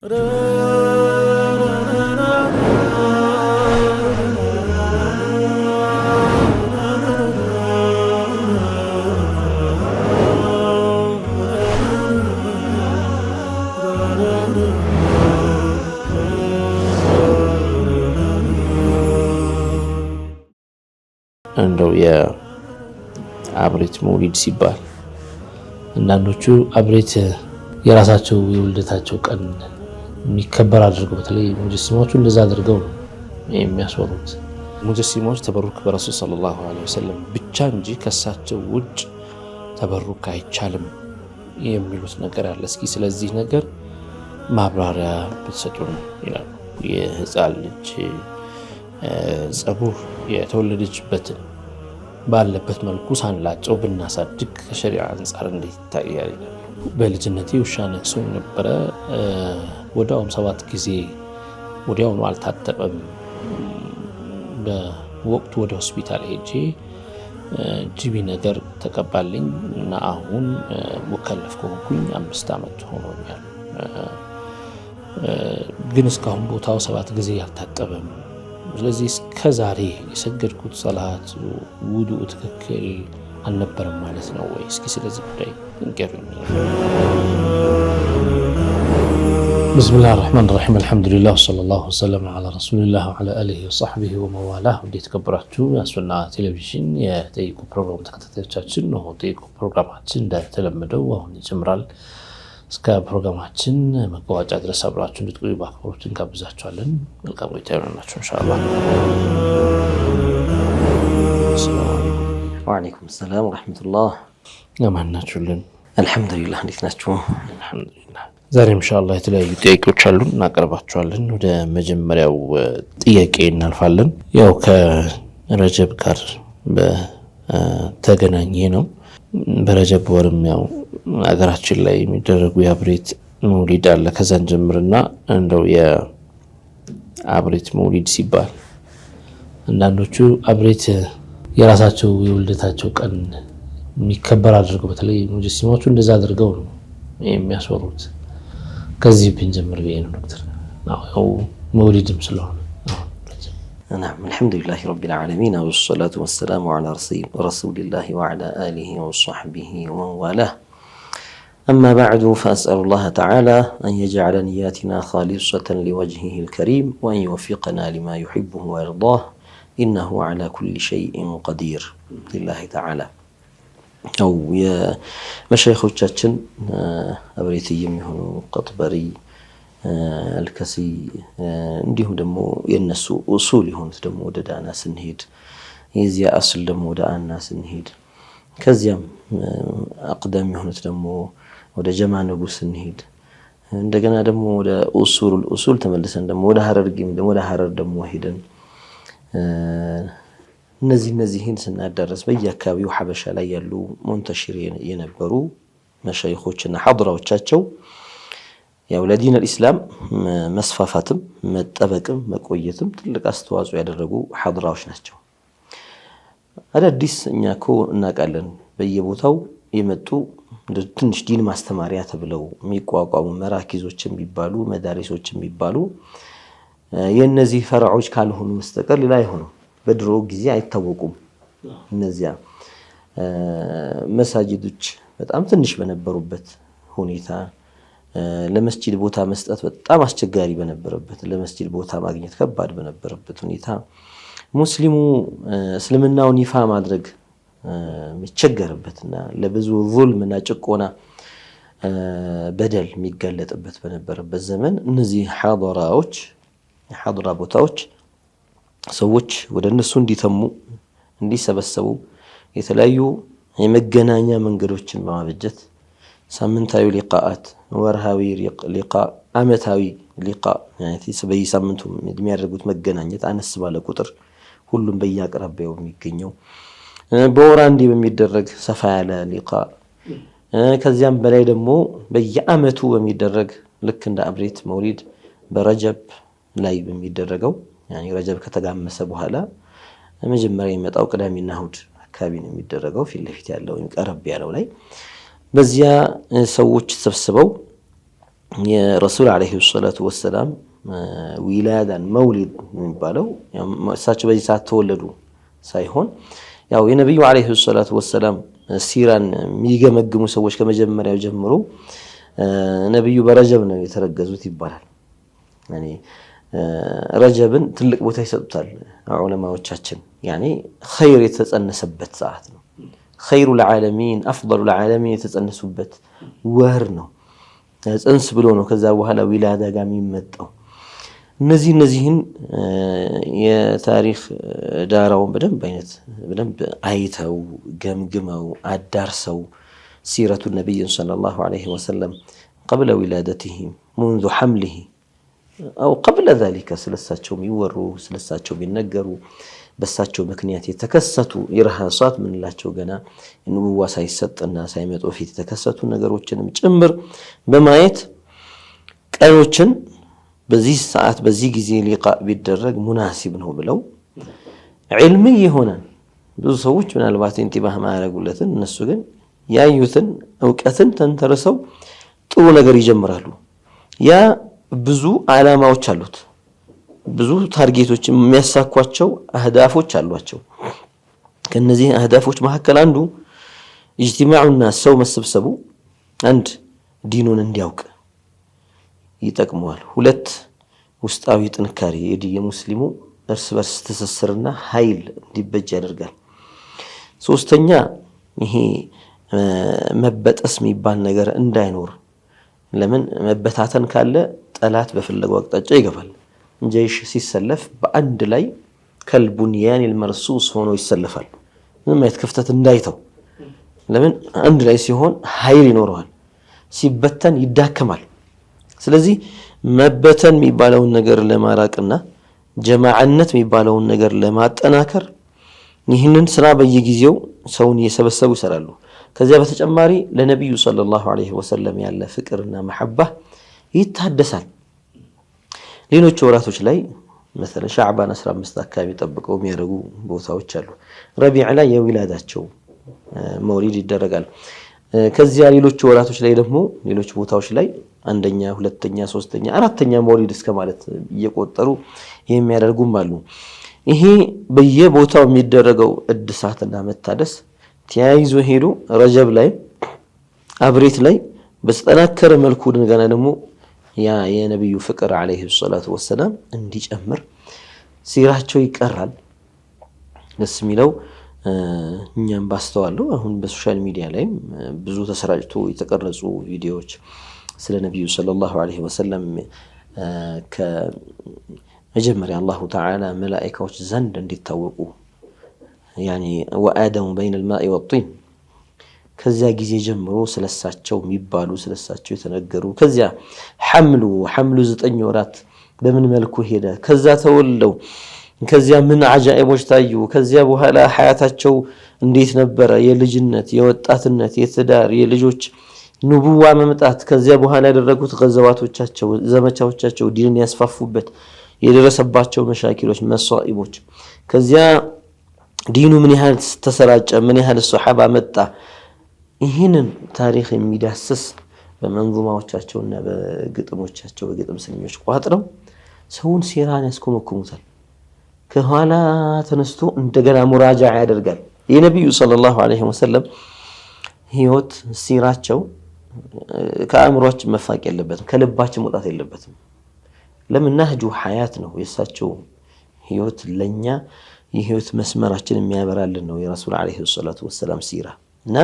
እንደው የአብሬት መውሊድ ሲባል አንዳንዶቹ አብሬት የራሳቸው የውልደታቸው ቀን የሚከበር አድርገው በተለይ ሙጀሲሞቹ እንደዛ አድርገው ነው የሚያስወሩት። ሙጀሲሞች ተበሩክ በረሱል ሰለላሁ ዐለይሂ ወሰለም ብቻ እንጂ ከሳቸው ውጭ ተበሩክ አይቻልም የሚሉት ነገር አለ። እስኪ ስለዚህ ነገር ማብራሪያ ብትሰጡን ይላሉ። የህፃን ልጅ ጸጉር የተወለደችበትን ባለበት መልኩ ሳንላጨው ብናሳድግ ከሸሪዓ አንጻር እንዴት ይታያል? በልጅነቴ ውሻ ነክሶኝ ነበረ። ወዲያውኑ 7 ጊዜ ወዲያውኑ አልታጠበም። በወቅቱ ወደ ሆስፒታል ሄጄ ጂቢ ነገር ተቀባልኝ እና አሁን ሙከለፍ ከሆንኩኝ 5 ዓመት ሆኖኛል። ግን እስካሁን ቦታው 7 ጊዜ አልታጠበም። ስለዚህ እስከዛሬ የሰገድኩት ሰላት ውዱእ ትክክል አልነበረም ማለት ነው ወይ? እስኪ ስለዚህ ጉዳይ እንገሩኝ። ቢስሚላሂር ረህማኒር ረሂም አልሐምዱሊላህ ወሰለላሁ ወሰለም ዐላ ረሱሊላህ ወዐላ አሊሂ ወሰሕቢሂ ወመዋላህ። የተከበራችሁ የሱና ቴሌቪዥን የጠይቁ ፕሮግራም ተከታታዮቻችን ነው። ጠይቁ ፕሮግራማችን እንደተለመደው አሁን ይጀምራል። እስከ ፕሮግራማችን መቋጫ ድረስ አብራችሁ እንድትቆዩ በአክብሮት እንጋብዛችኋለን። መልካም ቆይታ ይሆንላችሁ ኢንሻአላህ። ወአለይኩም ሰላም ወራህመቱላህ። ለማን ናችሁልን? አልሐምዱሊላህ። እንዴት ናችሁ? አልሐምዱሊላህ። ዛሬ ኢንሻአላህ የተለያዩ ጥያቄዎች አሉን እናቀርባቸዋለን። ወደ መጀመሪያው ጥያቄ እናልፋለን። ያው ከረጀብ ጋር በተገናኘ ነው። በረጀብ ወርም ያው አገራችን ላይ የሚደረጉ የአብሬት መውሊድ አለ። ከዛን ጀምርና እንደው የአብሬት መውሊድ ሲባል አንዳንዶቹ አብሬት የራሳቸው የውልደታቸው ቀን የሚከበር አድርገው በተለይ ሙጀሲሞቹ እንደዛ አድርገው ነው የሚያስወሩት። ከዚህ ብንጀምር ብዬ ነው ዶክተር። ያው መውሊድም ስለሆነ نعم الحمد لله رب العالمين والصلاة والسلام على رسول الله وعلى آله وصحبه ومن والاه. أما بعد فأسأل الله تعالى أن يجعل نياتنا خالصة لوجهه الكريم وأن يوفقنا لما يحبه ويرضاه إنه على كل شيء قدير لله تعالى. أو يا مشايخ الشاتشن أبريتي يمهنوا قطبري አልከሲ እንዲሁም ደግሞ የነሱ ኡሱል የሆኑት ደግሞ ወደ ዳና ስንሄድ የዚያ አስል ደግሞ ወደ አና ስንሄድ ከዚያም አቅደም የሆኑት ደግሞ ወደ ጀማነጉ ስንሄድ እንደገና ደግሞ ወደ ኡሱል ተመልሰን ደግሞ ወደ ሐረርጊም ደግሞ ወደ ሐረር ደግሞ ሄደን እነዚህን ስናዳረስ በየአካባቢው ሐበሻ ላይ ያሉ ሙንተሽር የነበሩ መሻይኾችና ሐድራዎቻቸው ያው ለዲን الاسلام መስፋፋትም መጠበቅም መቆየትም ትልቅ አስተዋጽኦ ያደረጉ ሐድራዎች ናቸው። አዳዲስ እኛ እኮ እናውቃለን በየቦታው የመጡ ትንሽ ዲን ማስተማሪያ ተብለው የሚቋቋሙ መራኪዞችም ቢባሉ መዳሪሶችም ቢባሉ የነዚህ ፈርዖች ካልሆኑ መስተቀር ሌላ አይሆኑም። በድሮ ጊዜ አይታወቁም። እነዚያ መሳጅዶች በጣም ትንሽ በነበሩበት ሁኔታ ለመስጂድ ቦታ መስጠት በጣም አስቸጋሪ በነበረበት ለመስጂድ ቦታ ማግኘት ከባድ በነበረበት ሁኔታ ሙስሊሙ እስልምናውን ይፋ ማድረግ የሚቸገርበትና ለብዙ ዙልምና ጭቆና በደል የሚጋለጥበት በነበረበት ዘመን እነዚህ ሐድራ ቦታዎች ሰዎች ወደ እነሱ እንዲተሙ እንዲሰበሰቡ የተለያዩ የመገናኛ መንገዶችን በማበጀት ሳምንታዊ ሊቃአት ወርሃዊ ሊቃ አመታዊ ሊቃ يعني በየሳምንቱ የሚያደርጉት መገናኘት አነስ ባለ ቁጥር ሁሉም በየአቅራቢያው የሚገኘው በወር አንዴ በሚደረግ ሰፋ ያለ ሊቃ ከዚያም በላይ ደግሞ በየአመቱ በሚደረግ ልክ እንደ አብሬት መውሊድ በረጀብ ላይ በሚደረገው يعني ረጀብ ከተጋመሰ በኋላ መጀመሪያ የሚመጣው ቅዳሜና እሁድ አካባቢ ነው የሚደረገው ፊት ለፊት ያለው ቀረብ ያለው ላይ በዚያ ሰዎች ተሰብስበው የረሱል ዓለይሂ ሰላቱ ወሰላም ዊላዳን መውሊድ የሚባለው እሳቸው በዚህ ሰዓት ተወለዱ ሳይሆን ያው የነብዩ ዓለይሂ ሰላቱ ወሰላም ሲራን የሚገመግሙ ሰዎች ከመጀመሪያው ጀምሮ ነብዩ በረጀብ ነው የተረገዙት ይባላል። ያኔ ረጀብን ትልቅ ቦታ ይሰጡታል ዑለማዎቻችን። ያኔ ኸይር የተጸነሰበት ሰዓት ነው። ኸይሩል ዓለሚን አፍደሉል ዓለሚን የተጸነሱበት ወር ነው። ጽንስ ብሎ ነው ከዛ በኋላ ዊላዳ ጋር የሚመጣው። እነዚህን የታሪክ ዳራውን በደንብ አይተው ገምግመው አዳርሰው ሲረቱ ነብይ ሰለላሁ ዐለይሂ ወሰለም قبل ولادته منذ حمله أو قبل ذلك ስለሳቸው የሚወሩ ስለሳቸው የሚነገሩ በሳቸው ምክንያት የተከሰቱ ኢርሃሳት ምንላቸው ገና ንቡዋ ሳይሰጥና ሳይመጡ ፊት የተከሰቱ ነገሮችንም ጭምር በማየት ቀኖችን በዚህ ሰዓት በዚህ ጊዜ ሊቃ ቢደረግ ሙናሲብ ነው ብለው ዒልሚ ይሆናል። ብዙ ሰዎች ምናልባት ኢንቲባህ ማያረጉለትን እነሱ ግን ያዩትን ዕውቀትን ተንተርሰው ጥሩ ነገር ይጀምራሉ። ያ ብዙ ዓላማዎች አሉት። ብዙ ታርጌቶች የሚያሳኳቸው አህዳፎች አሏቸው። ከነዚህ አህዳፎች መካከል አንዱ ኢጅቲማዑና ሰው መሰብሰቡ አንድ ዲኑን እንዲያውቅ ይጠቅመዋል። ሁለት ውስጣዊ ጥንካሬ የሙስሊሙ እርስ በርስ ትስስርና ኃይል እንዲበጅ ያደርጋል። ሶስተኛ ይሄ መበጠስ የሚባል ነገር እንዳይኖር። ለምን መበታተን ካለ ጠላት በፈለገው አቅጣጫ ይገባል። ጀይሽ ሲሰለፍ በአንድ ላይ ከልቡንያን المرصوص ሆኖ ይሰለፋል። ምንም አይነት ክፍተት እንዳይተው። ለምን አንድ ላይ ሲሆን ኃይል ይኖረዋል፣ ሲበተን ይዳከማል። ስለዚህ መበተን የሚባለውን ነገር ለማራቅና ጀማዓነት የሚባለውን ነገር ለማጠናከር ይህንን ስራ በየጊዜው ሰውን እየሰበሰቡ ይሰራሉ። ከዚያ በተጨማሪ ለነብዩ ሰለላሁ ዐለይሂ ወሰለም ያለ ፍቅርና መሐባ ይታደሳል። ሌሎች ወራቶች ላይ مثلا ሻዕባን 15 አካባቢ ጠብቀው የሚያደርጉ ቦታዎች አሉ። ረቢዕ ላይ የዊላዳቸው መውሊድ ይደረጋል። ከዚያ ሌሎች ወራቶች ላይ ደግሞ ሌሎች ቦታዎች ላይ አንደኛ፣ ሁለተኛ፣ ሶስተኛ፣ አራተኛ መውሊድ እስከ ማለት እየቆጠሩ የሚያደርጉም አሉ። ይሄ በየቦታው የሚደረገው እድሳትና መታደስ ተያይዞ ሄዶ ረጀብ ላይ አብሬት ላይ በተጠናከረ መልኩ እንደገና ደግሞ ያ የነብዩ ፍቅር አለይሂ ሰላቱ ወሰለም እንዲጨምር ሲራቸው ይቀራል። ደስ የሚለው እኛም ባስተዋለው አሁን በሶሻል ሚዲያ ላይ ብዙ ተሰራጭቶ የተቀረጹ ቪዲዮዎች ስለ ነብዩ ሰለላሁ ዐለይሂ ወሰለም ከመጀመሪያ አላሁ ተዓላ መላእክቶች ዘንድ እንዲታወቁ ያኒ ወአደሙ በይነ الماء والطين ከዚያ ጊዜ ጀምሮ ስለሳቸው የሚባሉ ስለሳቸው የተነገሩ ከዚያ ሐምሉ 9 ወራት በምን መልኩ ሄደ፣ ከዛ ተወልደው ከዚያ ምን አጃኢቦች ታዩ፣ ከዚያ በኋላ ሐያታቸው እንዴት ነበረ፣ የልጅነት የወጣትነት የትዳር የልጆች ንቡዋ መምጣት፣ ከዚያ በኋላ ያደረጉት ገዘዋቶቻቸው ዘመቻዎቻቸው ዲንን ያስፋፉበት የደረሰባቸው መሻኪሎች መሷኢቦች፣ ከዚያ ዲኑ ምን ያህል ተሰራጨ፣ ምን ያህል ሱሐባ መጣ። ይህንን ታሪክ የሚዳስስ በመንዙማዎቻቸውና በግጥሞቻቸው በግጥም ስንኞች ቋጥረው ሰውን ሲራን ያስኮመኩሙታል። ከኋላ ተነስቶ እንደገና ሙራጃዓ ያደርጋል። የነብዩ ሰለላሁ ዐለይሂ ወሰለም ህይወት ሲራቸው ከአእምሮአችን መፋቅ የለበትም፣ ከልባችን መውጣት የለበትም። ለምን ነህጁ ሐያት ነው። የሳቸው ህይወት ለኛ የህይወት መስመራችን የሚያበራልን ነው የረሱል ዐለይሂ ሰላቱ ወሰለም ሲራ እና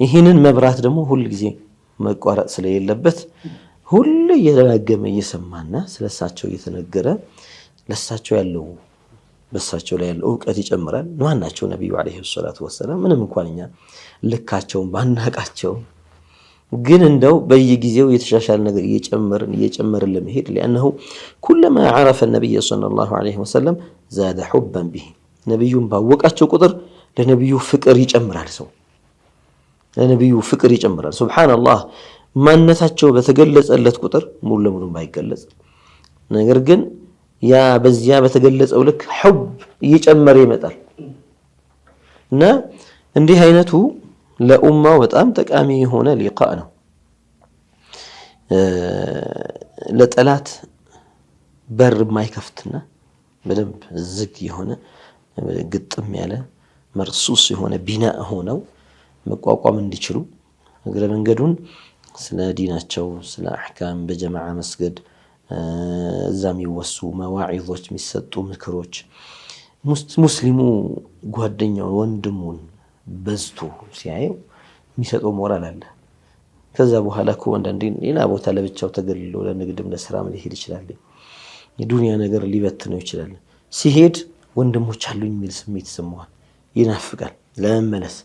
ይህንን መብራት ደግሞ ሁሉ ጊዜ መቋረጥ ስለሌለበት ሁሉ እየደጋገመ እየሰማና ስለሳቸው እየተነገረ ለሳቸው ያለው በሳቸው ላይ ያለው ዕውቀት ይጨምራል። ማናቸው ነብዩ ዐለይሂ ሰላቱ ወሰለም ምንም እንኳን እኛ ልካቸውን ባናቃቸው ግን እንደው በየጊዜው የተሻሻለ ነገር እየጨመርን ለመሄድ لانه كلما عرف النبي صلى الله عليه وسلم زاد حبا به ነብዩን ባወቃቸው ቁጥር ለነብዩ ፍቅር ይጨምራል። ሰው ለነብዩ ፍቅር ይጨምራል። ሱብሃንአላህ ማንነታቸው በተገለጸለት ቁጥር ሙሉ ለሙሉ ባይገለጽ ነገር ግን ያ በዚያ በተገለጸው ልክ حب እየጨመረ ይመጣል እና እንዲህ አይነቱ ለኡማው በጣም ጠቃሚ የሆነ ሊቃ ነው። ለጠላት በር የማይከፍትና በደንብ ዝግ የሆነ ግጥም ያለ መርሱስ የሆነ ቢና ሆነው መቋቋም እንዲችሉ እግረ መንገዱን ስለ ዲናቸው ስለ አህካም በጀማዓ መስገድ እዛ የሚወሱ መዋዒዞች የሚሰጡ ምክሮች ሙስሊሙ ጓደኛውን ወንድሙን በዝቶ ሲያየው የሚሰጠው ሞራል አለ። ከዛ በኋላ እኮ አንዳንዴ ሌላ ቦታ ለብቻው ተገልሎ ለንግድም ለስራም ሊሄድ ይችላል። የዱንያ ነገር ሊበትነው ይችላል። ሲሄድ ወንድሞች አሉኝ የሚል ስሜት ይሰማዋል፣ ይናፍቃል ለመመለስ።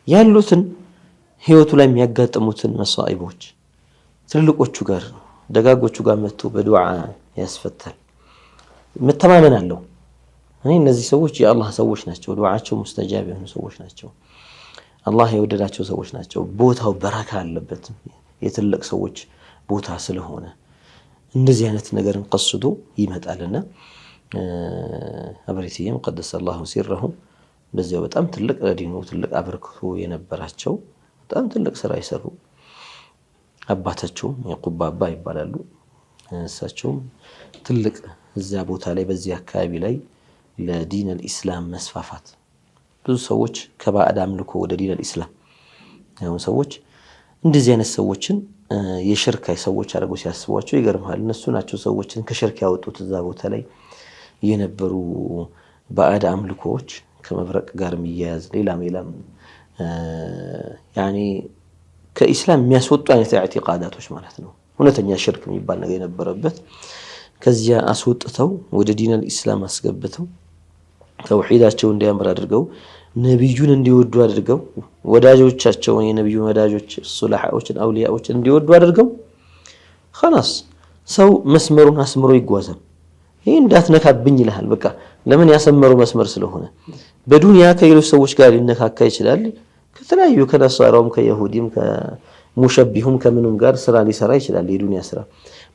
ያሉትን ህይወቱ ላይ የሚያጋጥሙትን መሳኢቦች ትልልቆቹ ጋር ደጋጎቹ ጋር መጥቶ በዱዓ ያስፈታል። መተማመን አለው። እኔ እነዚህ ሰዎች የአላህ ሰዎች ናቸው፣ ዱዓቸው ሙስተጃብ የሆኑ ሰዎች ናቸው፣ አላህ የወደዳቸው ሰዎች ናቸው። ቦታው በረካ አለበት፣ የትልቅ ሰዎች ቦታ ስለሆነ እንደዚህ አይነት ነገርን ቀስዶ ይመጣልና አብሬትዬም ቀደሰ አላሁ ሲረሁ በዚያው በጣም ትልቅ ለዲኑ ትልቅ አበርክቶ የነበራቸው በጣም ትልቅ ስራ ይሰሩ አባታቸውም ያዕቁብ አባ ይባላሉ። እሳቸውም ትልቅ እዚያ ቦታ ላይ በዚህ አካባቢ ላይ ለዲን አልኢስላም መስፋፋት ብዙ ሰዎች ከባዕድ አምልኮ ወደ ዲን አልኢስላም ያው ሰዎች እንደዚህ አይነት ሰዎችን የሽርክ ሰዎች አድርገው ሲያስቧቸው ይገርማል። እነሱ ናቸው ሰዎችን ከሽርክ ያወጡት። እዛ ቦታ ላይ የነበሩ ባዕድ አምልኮዎች ከመብረቅ ጋር የሚያያዝ ሌላም ያኔ ከኢስላም የሚያስወጡ አይነት ኢዕቲቃዳቶች ማለት ነው። እውነተኛ ሽርክ የሚባል ነገር የነበረበት ከዚያ አስወጥተው ወደ ዲን አልኢስላም አስገብተው ተውሂዳቸው እንዲያምር አድርገው ነብዩን እንዲወዱ አድርገው ወዳጆቻቸውን የነብዩ ወዳጆች ሱላሃዎችን አውሊያዎችን እንዲወዱ አድርገው خلاص ሰው መስመሩን አስምሮ ይጓዛል። ይሄ እንዳትነካብኝ ይልሃል። በቃ ለምን ያሰመሩ መስመር ስለሆነ በዱንያ ከሌሎች ሰዎች ጋር ሊነካካ ይችላል። ከተለያዩ ከነሳራውም ከይሁዲም ከሙሸቢሁም ከምንም ጋር ስራ ሊሰራ ይችላል የዱንያ ስራ።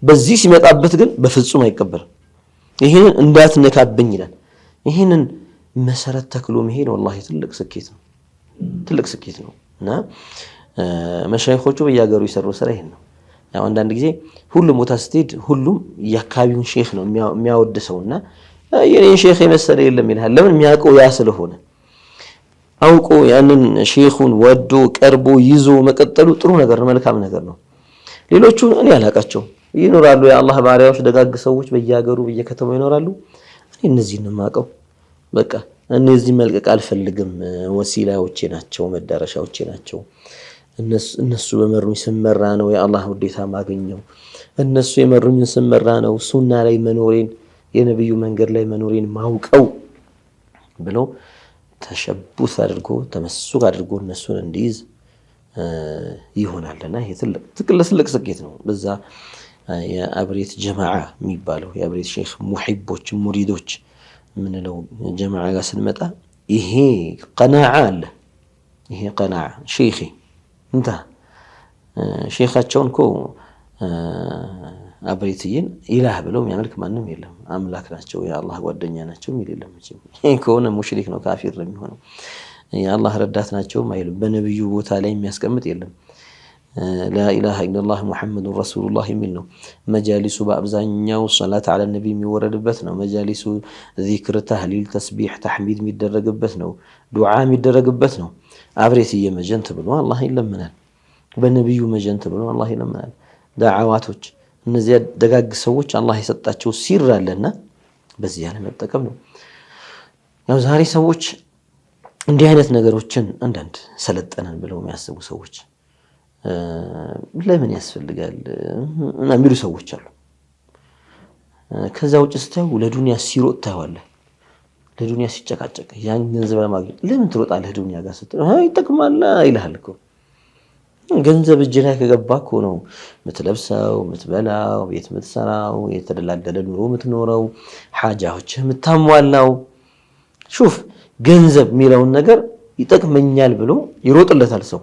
በዚህ ሲመጣበት ግን በፍጹም አይቀበልም። ይሄን እንዳትነካብኝ ይላል። ይሄንን መሰረት ተክሎ መሄድ ወላሂ ትልቅ ስኬት ነው እና መሻይኾቹ በየሀገሩ ይሰሩ ስራ ይሄን ነው። ያው አንዳንድ ጊዜ ሁሉም ቦታ ስትሄድ ሁሉም የአካባቢውን ሼኽ ነው የሚያወድሰውና የኔን ሼኽ የመሰለ የለም ይልሃል። ለምን የሚያውቀው ያ ስለሆነ አውቆ ያንን ሼኹን ወዶ ቀርቦ ይዞ መቀጠሉ ጥሩ ነገር ነው፣ መልካም ነገር ነው። ሌሎቹን እኔ አላቃቸው ይኖራሉ፣ የአላህ ባሪያዎች ደጋግ ሰዎች በየሀገሩ በየከተማው ይኖራሉ። እኔ እነዚህን ማቀው በቃ እነዚህ መልቀቅ አልፈልግም፣ ወሲላዎቼ ናቸው፣ መዳረሻዎቼ ናቸው። እነሱ በመሩኝ ስመራ ነው የአላህ ውዴታ ማገኘው፣ እነሱ የመሩኝ ስመራ ነው ሱና ላይ መኖሬን የነብዩ መንገድ ላይ መኖሬን ማውቀው ብለው ተሸቡት አድርጎ ተመስሱክ አድርጎ እነሱን እንዲይዝ ይሆናልና ይሄ ትልቅ ስኬት ነው። በዛ የአብሬት ጀማዓ የሚባለው የአብሬት ሼኽ ሙሂቦች ሙሪዶች ምንለው ጀማዓ ጋር ስንመጣ ይሄ ቀናዓ አለ። ይሄ ቀናዓ ሼኺ እንታ ሼኻቸውን እኮ አብሬትዬን ኢላህ ብለው የሚያመልክ ማንም የለም። አምላክ ናቸው የአላህ ጓደኛ ናቸው የሚል የለም። ይሄ ከሆነ ሙሽሪክ ነው ካፊር ነው የሚሆነው። የአላህ ረዳት ናቸው አይልም። በነብዩ ቦታ ላይ የሚያስቀምጥ የለም። ላኢላሃ ኢለላህ ሙሐመዱን ረሱሉላህ የሚል ነው። መጃሊሱ በአብዛኛው ሰላት አለ ነቢ የሚወረድበት ነው። መጃሊሱ ዚክር፣ ተህሊል፣ ተስቢሕ፣ ተሕሚድ የሚደረግበት ነው። ዱዓ የሚደረግበት ነው። አብሬትዬ መጀንት ብሎ አላህ ይለምናል። በነብዩ መጀንት ብሎ አላህ ይለምናል። ዳዓዋቶች እነዚያ ደጋግ ሰዎች አላህ የሰጣቸው ሲር አለና በዚያ ለመጠቀም ነው። ያው ዛሬ ሰዎች እንዲህ አይነት ነገሮችን አንዳንድ ሰለጠነን ብለው የሚያስቡ ሰዎች ለምን ያስፈልጋል እና የሚሉ ሰዎች አሉ። ከዛ ውጭ ስታዩ ለዱንያ ሲሮጥ ታየዋለህ። ለዱንያ ሲጨቃጨቅ ያን ገንዘብ ለማግኘት ለምን ትሮጣለህ? ዱንያ ጋር ስትል ይጠቅማል ይልሃል እኮ። ገንዘብ እጅ ላይ ከገባ እኮ ነው የምትለብሰው፣ የምትበላው፣ ቤት የምትሰራው፣ የተደላደለ ኑሮ የምትኖረው፣ ሓጃዎች የምታሟላው። ሹፍ ገንዘብ የሚለውን ነገር ይጠቅመኛል ብሎ ይሮጥለታል፣ ሰው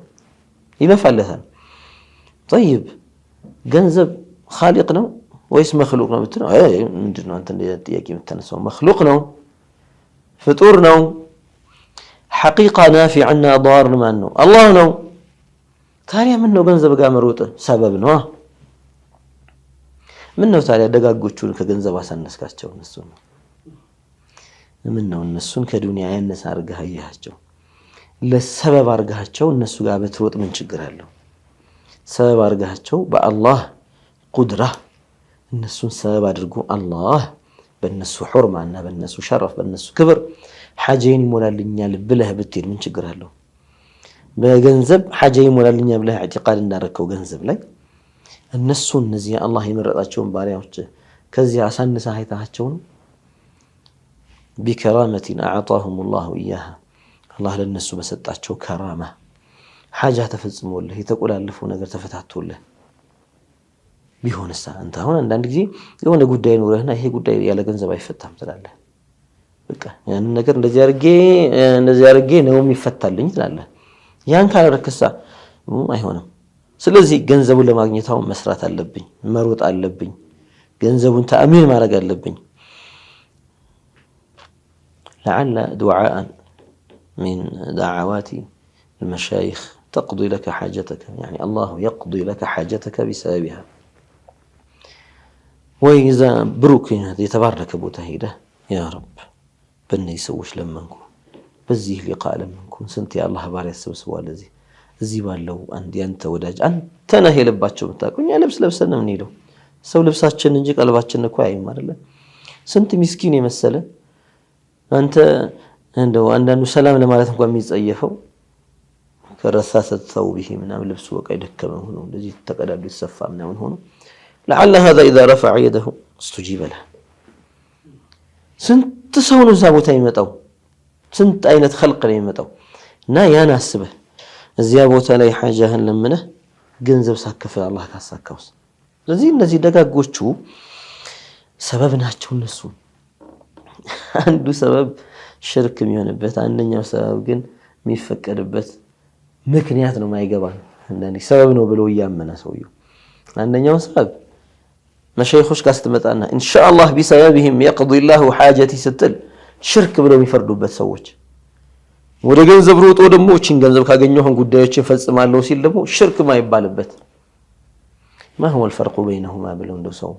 ይለፋለታል። طيب ገንዘብ ኻሊቅ ነው ወይስ መኽሉቅ ነው ብትለው ምንድነው አንተ ጥያቄ የምታነሳው? መኽሉቅ ነው፣ ፍጡር ነው። ሐቂቃ ናፊዕና ዳር ማን ነው? አላህ ነው። ታዲያ ምን ነው ገንዘብ ጋር መሮጥ? ሰበብ ነው። ምን ነው ታዲያ ደጋጎቹን ከገንዘብ አሳነስካቸው? ምን ነው እነሱን ከዱንያ ያነሰ አድርገህ አያቸው? ለሰበብ አድርጋቸው እነሱ ጋር በትሮጥ ምን ችግር አለው? ሰበብ አድርጋቸው በአላህ ቁድራ እነሱን ሰበብ አድርጎ አላህ በእነሱ ሑርማና በእነሱ ሸረፍ በእነሱ ክብር ሓጀይን ይሞላልኛል ብለህ ብትሄድ ምን ችግር አለው? በገንዘብ ሓጀይ ይሞላልኛል ብለህ ኢዕቲቃድ እንዳረከው ገንዘብ ላይ እነሱ እነዚህ አላህ የመረጣቸውን ባሪያዎች ከዚህ አሳንሰህ አይታቸው ነው። ቢከራመቲን አዕጣሁም ላሁ ኢያሃ አላህ ለነሱ በሰጣቸው ከራማ ሓጃ ተፈጽሞልህ የተቆላለፈው ነገር ተፈታቶልህ ቢሆንሳ አንተ አሁን አንዳንድ ጊዜ የሆነ ጉዳይ ኖረህና ይሄ ጉዳይ ያለ ገንዘብ አይፈታም ትላለህ። በቃ ያን ነገር እንደዚህ አድርጌ ነው የሚፈታልኝ ትላለህ። ያን ካላረክሳ አይሆንም። ስለዚህ ገንዘቡን ለማግኘት አሁን መስራት አለብኝ፣ መሮጥ አለብኝ፣ ገንዘቡን ተአሚን ማድረግ አለብኝ። لعل دعاء من دعوات المشايخ تقضي لك حاجتك، يعني الله يقضي لك حاجتك بسببها. وإذا بروك يتبارك أبو تهيده يا رب بني سوش لمنكم بزيه لقاء لمنكم سنتي الله باري السبسوا الذي الزيبان لو عندي أنت وداج أنت نهي لباتشو متاكون يا لبسنا منيلو سو لبساتشن نجيك قلباتشن كواي مارله سنت مسكين يمثله أنت عنده عندنا سلام لما لا تنقل ميز أيفو كرثاثة ثوبه من عمل لبسه وقيد كما هنا الذي تقدر بالسفا من هنا لعل هذا إذا رفع يده استجيب له. سنت سون زابوتين متو سنت أين خلق لي متو نا يا ناسبه الزيابوتا لي حاجة لمنه جنزب سكف الله كسكوس الذي دقاقوشو سببنا هاتشون نسون عنده سبب شرك ميونبت عندنا سبب جن ميفكربت مكنياتنا ما يجبان عندنا سبب نو بلو يامنا سويو عندنا سبب مشايخوش كاستمتعنا إن شاء الله بسببهم يقضي الله حاجتي ستل شرك بلو ميفردو بتسوج وده جنزب روت ودمو تشين جنزب كاجنيوهم قدايش فلس مع اللوسيل دمو شرك ما يبالبت. ما هو الفرق بينهما بلون دو سو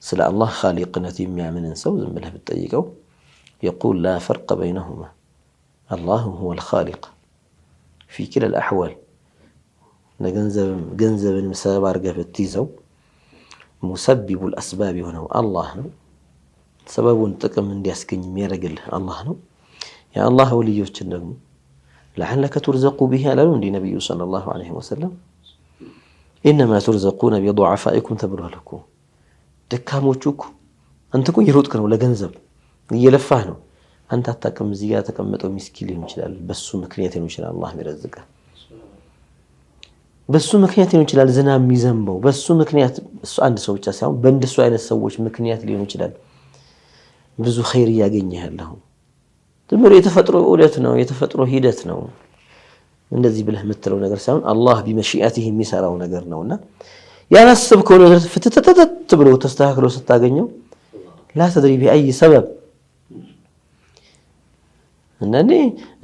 سلا الله خالقنا تيميا من نسو زمله بالطيقو يقول لا فرق بينهما الله هو الخالق في كلا الأحوال جنزب المسابة أرقى التيزو مسبب الأسباب هنا الله نو سبب تقم من ديسكن ميرجل الله نو يا الله وليوش النجم لعلك ترزق بها لون دي نبي صلى الله عليه وسلم إنما ترزقون بضعفائكم تبرها لكم دكاموچوكو أنتكو يروتكن ولا جنزب يلفهنو أنت تكم زيادة تكمتو مسكين يمشلال بس مكنيات يمشلال الله يرزقه بس مكنيات يمشلال زنا ميزنبو بس مكنيات عند سو ብቻ ሳይሆን በእንደሱ አይነት ሰዎች ምክንያት ሊሆን ይችላል ብዙ ኸይር ያገኘህ ለሁ ትምር የተፈጥሮ ዑደት ነው የተፈጥሮ ሂደት ነው እንደዚህ ብለህ የምትለው ነገር ሳይሆን አላህ بمشيئته የሚሰራው ነገር ነውና ያናስብከው ነገር ፍትተተተ ብሎ ተስተካክሎ ስታገኘው لا تدري بأي سبب እነኔ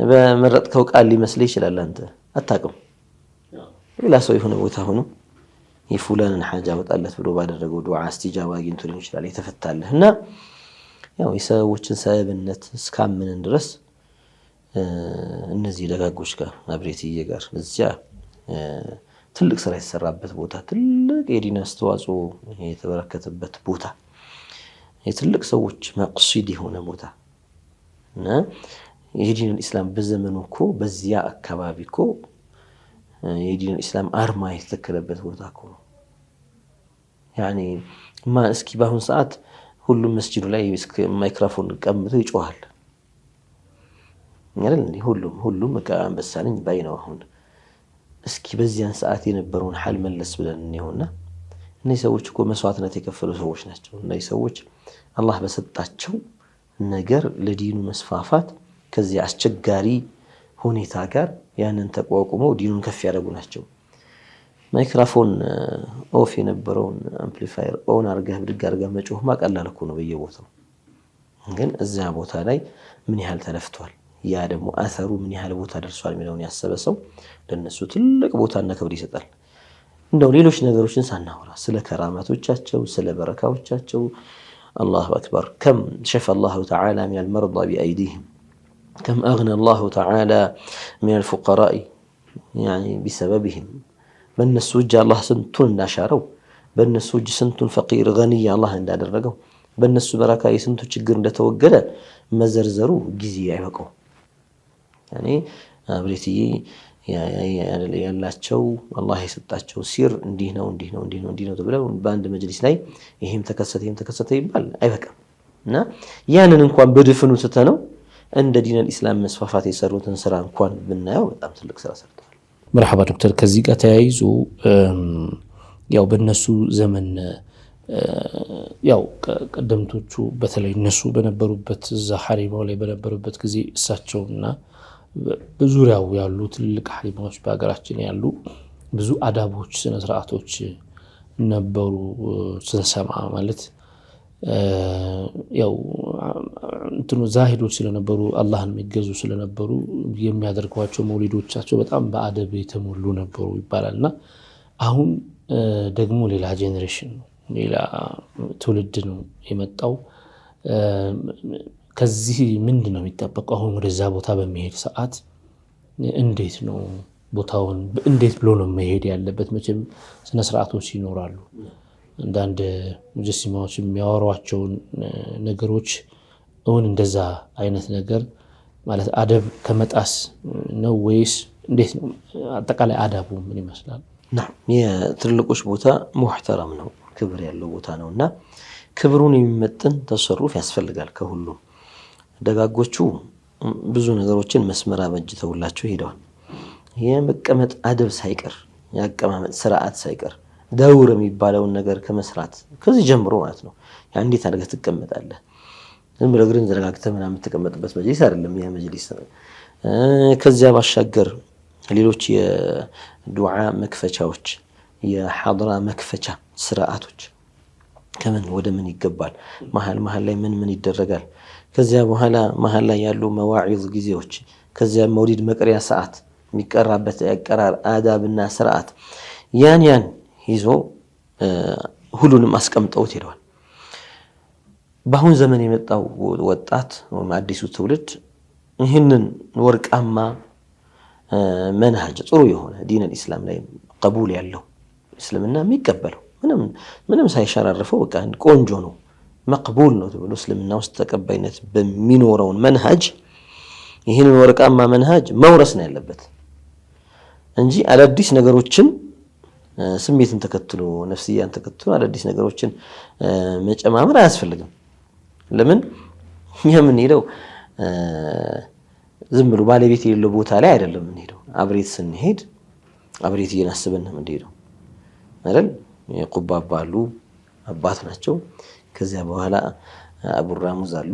በመረጥከው ቃል ሊመስል ይችላል አንተ አታውቅም ሌላ ሰው የሆነ ቦታ ሆኖ የፉላንን ሐጃ ወጣለት ብሎ ባደረገው ዱዓ እስቲጃባ አግኝቶ ሊሆን ይችላል የተፈታለህና ያው የሰዎችን ሰበብነት እስካመንን ድረስ እነዚህ ደጋጎች ጋር አብሬትዬ ጋር እዚያ ትልቅ ስራ የተሰራበት ቦታ ትልቅ የዲን አስተዋጽኦ የተበረከተበት ቦታ የትልቅ ሰዎች መቅሲድ የሆነ ቦታ እና የዲን እስላም በዘመኑ እኮ በዚያ አካባቢ እኮ የዲን እስላም አርማ የተተከለበት ቦታ እኮ يعني ما እስኪ ባሁን ሰዓት ሁሉም መስጂዱ ላይ ማይክሮፎን ቀምጦ ይጮሃል ማለት ነው ሁሉም ከአንበሳልኝ ባይነው አሁን እስኪ በዚያን ሰዓት የነበረውን ሐል መለስ ብለን ነውና እነዚህ ሰዎች እኮ መስዋዕትነት የከፈሉ ሰዎች ናቸው እነዚህ ሰዎች አላህ በሰጣቸው ነገር ለዲኑ መስፋፋት ከዚህ አስቸጋሪ ሁኔታ ጋር ያንን ተቋቁመው ዲኑን ከፍ ያደርጉ ናቸው ማይክሮፎን ኦፍ የነበረውን አምፕሊፋየር ኦን አርገህ ብድግ አርገህ መጮህ ማቀላል እኮ ነው በየቦታው ግን እዚያ ቦታ ላይ ምን ያህል ተለፍቷል ያ ደግሞ አሰሩ ምን ያህል ቦታ ደርሷል የሚለውን ያሰበ ሰው ለነሱ ትልቅ ቦታና ክብር ይሰጣል እንደው ሌሎች ነገሮችን ሳናወራ ስለ ከራማቶቻቸው ስለ በረካዎቻቸው አላሁ አክበር ከም ሸፈ አላሁ ተዓላ ሚነል መርዳ ቢአይዲሂም ከም አግነ አላሁ ተዓላ ሚነል ፉቀራኢ ያኒ ቢሰበቢሂም በእነሱ እጅ አላህ ስንቱን እንዳሻረው በእነሱ እጅ ስንቱን ፈቂር ገኒይ አላህ እንዳደረገው በእነሱ በረካ የስንቱ ችግር እንደተወገደ መዘርዘሩ ጊዜ አይበቃው። ያኒ አብሬትዬ ያላቸው አላህ የሰጣቸው ሲር እንዲህ ነው ተብለው በአንድ መጅሊስ ላይ ይሄም ተከሰተ ይባል አይበቃም። እና ያንን እንኳን በድፍኑ ትተነው እንደ ዲነል ኢስላም መስፋፋት የሰሩትን ስራ እንኳን ብናየው በጣም ትልቅ ስራ ሰርተዋል። መርሐባ ዶክተር፣ ከዚህ ጋር ተያይዞ ያው በእነሱ ዘመን ያው ቀደምቶቹ በተለይ እነሱ በነበሩበት እዛ ሐሪማው ላይ በነበሩበት ጊዜ እሳቸውና በዙሪያው ያሉ ትልቅ ሐሪማዎች በሀገራችን ያሉ ብዙ አዳቦች ስነ ስርዓቶች ነበሩ። ስንሰማ ማለት ያው እንትኑ ዛሂዶች ስለነበሩ አላህን የሚገዙ ስለነበሩ የሚያደርጓቸው መውሊዶቻቸው በጣም በአደብ የተሞሉ ነበሩ ይባላልና አሁን ደግሞ ሌላ ጄኔሬሽን ሌላ ትውልድ ነው የመጣው። ከዚህ ምንድን ነው የሚጠበቀው? አሁን ወደዛ ቦታ በሚሄድ ሰዓት እንዴት ነው ቦታውን እንዴት ብሎ ነው መሄድ ያለበት? መቼም ስነ ስርዓቶች ይኖራሉ። አንዳንድ ሙጀሲማዎች የሚያወሯቸውን ነገሮች እውን እንደዛ አይነት ነገር ማለት አደብ ከመጣስ ነው ወይስ እንዴት ነው? አጠቃላይ አዳቡ ምን ይመስላል? የትልቆች ቦታ ሙህተረም ነው፣ ክብር ያለው ቦታ ነውና ክብሩን የሚመጥን ተሰሩፍ ያስፈልጋል። ከሁሉም ደጋጎቹ ብዙ ነገሮችን መስመር አበጅተውላቸው ሄደዋል። የመቀመጥ አደብ ሳይቀር ያቀማመጥ ስርዓት ሳይቀር ደውር የሚባለውን ነገር ከመስራት ከዚህ ጀምሮ ማለት ነው። እንዴት አድርገህ ትቀመጣለህ? ዝም ብለህ እግርን ዘረጋግተህ ምናምን የምትቀመጥበት መጅሊስ አይደለም ያ መጅሊስ። ከዚያ ባሻገር ሌሎች የዱዓ መክፈቻዎች የሐድራ መክፈቻ ስርዓቶች ከምን ወደ ምን ይገባል፣ መሀል ላይ ምን ይደረጋል፣ ከዚያ በኋላ መሀል ላይ ያሉ መዋዒዝ ጊዜዎች፣ ከዚያ መውሊድ መቅሪያ ሰዓት የሚቀራበት ያቀራር አዳብና ስርዓት ያን ይዞ ሁሉንም አስቀምጠውት ሄደዋል። በአሁን ዘመን የመጣው ወጣት ወይም አዲሱ ትውልድ ይህንን ወርቃማ መንሃጅ ጥሩ የሆነ ዲነል ኢስላም ላይ ቀቡል ያለው እስልምና የሚቀበለው ምንም ሳይሸራርፈው በቃ ቆንጆ ነው መቅቡል ነው ተብሎ እስልምና ውስጥ ተቀባይነት በሚኖረውን መንሃጅ ይህንን ወርቃማ መንሃጅ መውረስ ነው ያለበት እንጂ አዳዲስ ነገሮችን ስሜትን ተከትሎ ነፍስያን ተከትሎ አዳዲስ ነገሮችን መጨማመር አያስፈልግም። ለምን የምንሄደው ዝም ብሎ ባለቤት የሌለው ቦታ ላይ አይደለም የምንሄደው። አብሬት ስንሄድ አብሬት እየናስበን ነው የምንሄደው አይደል? የቁባባ አሉ አባት ናቸው። ከዚያ በኋላ አቡራሙዝ አሉ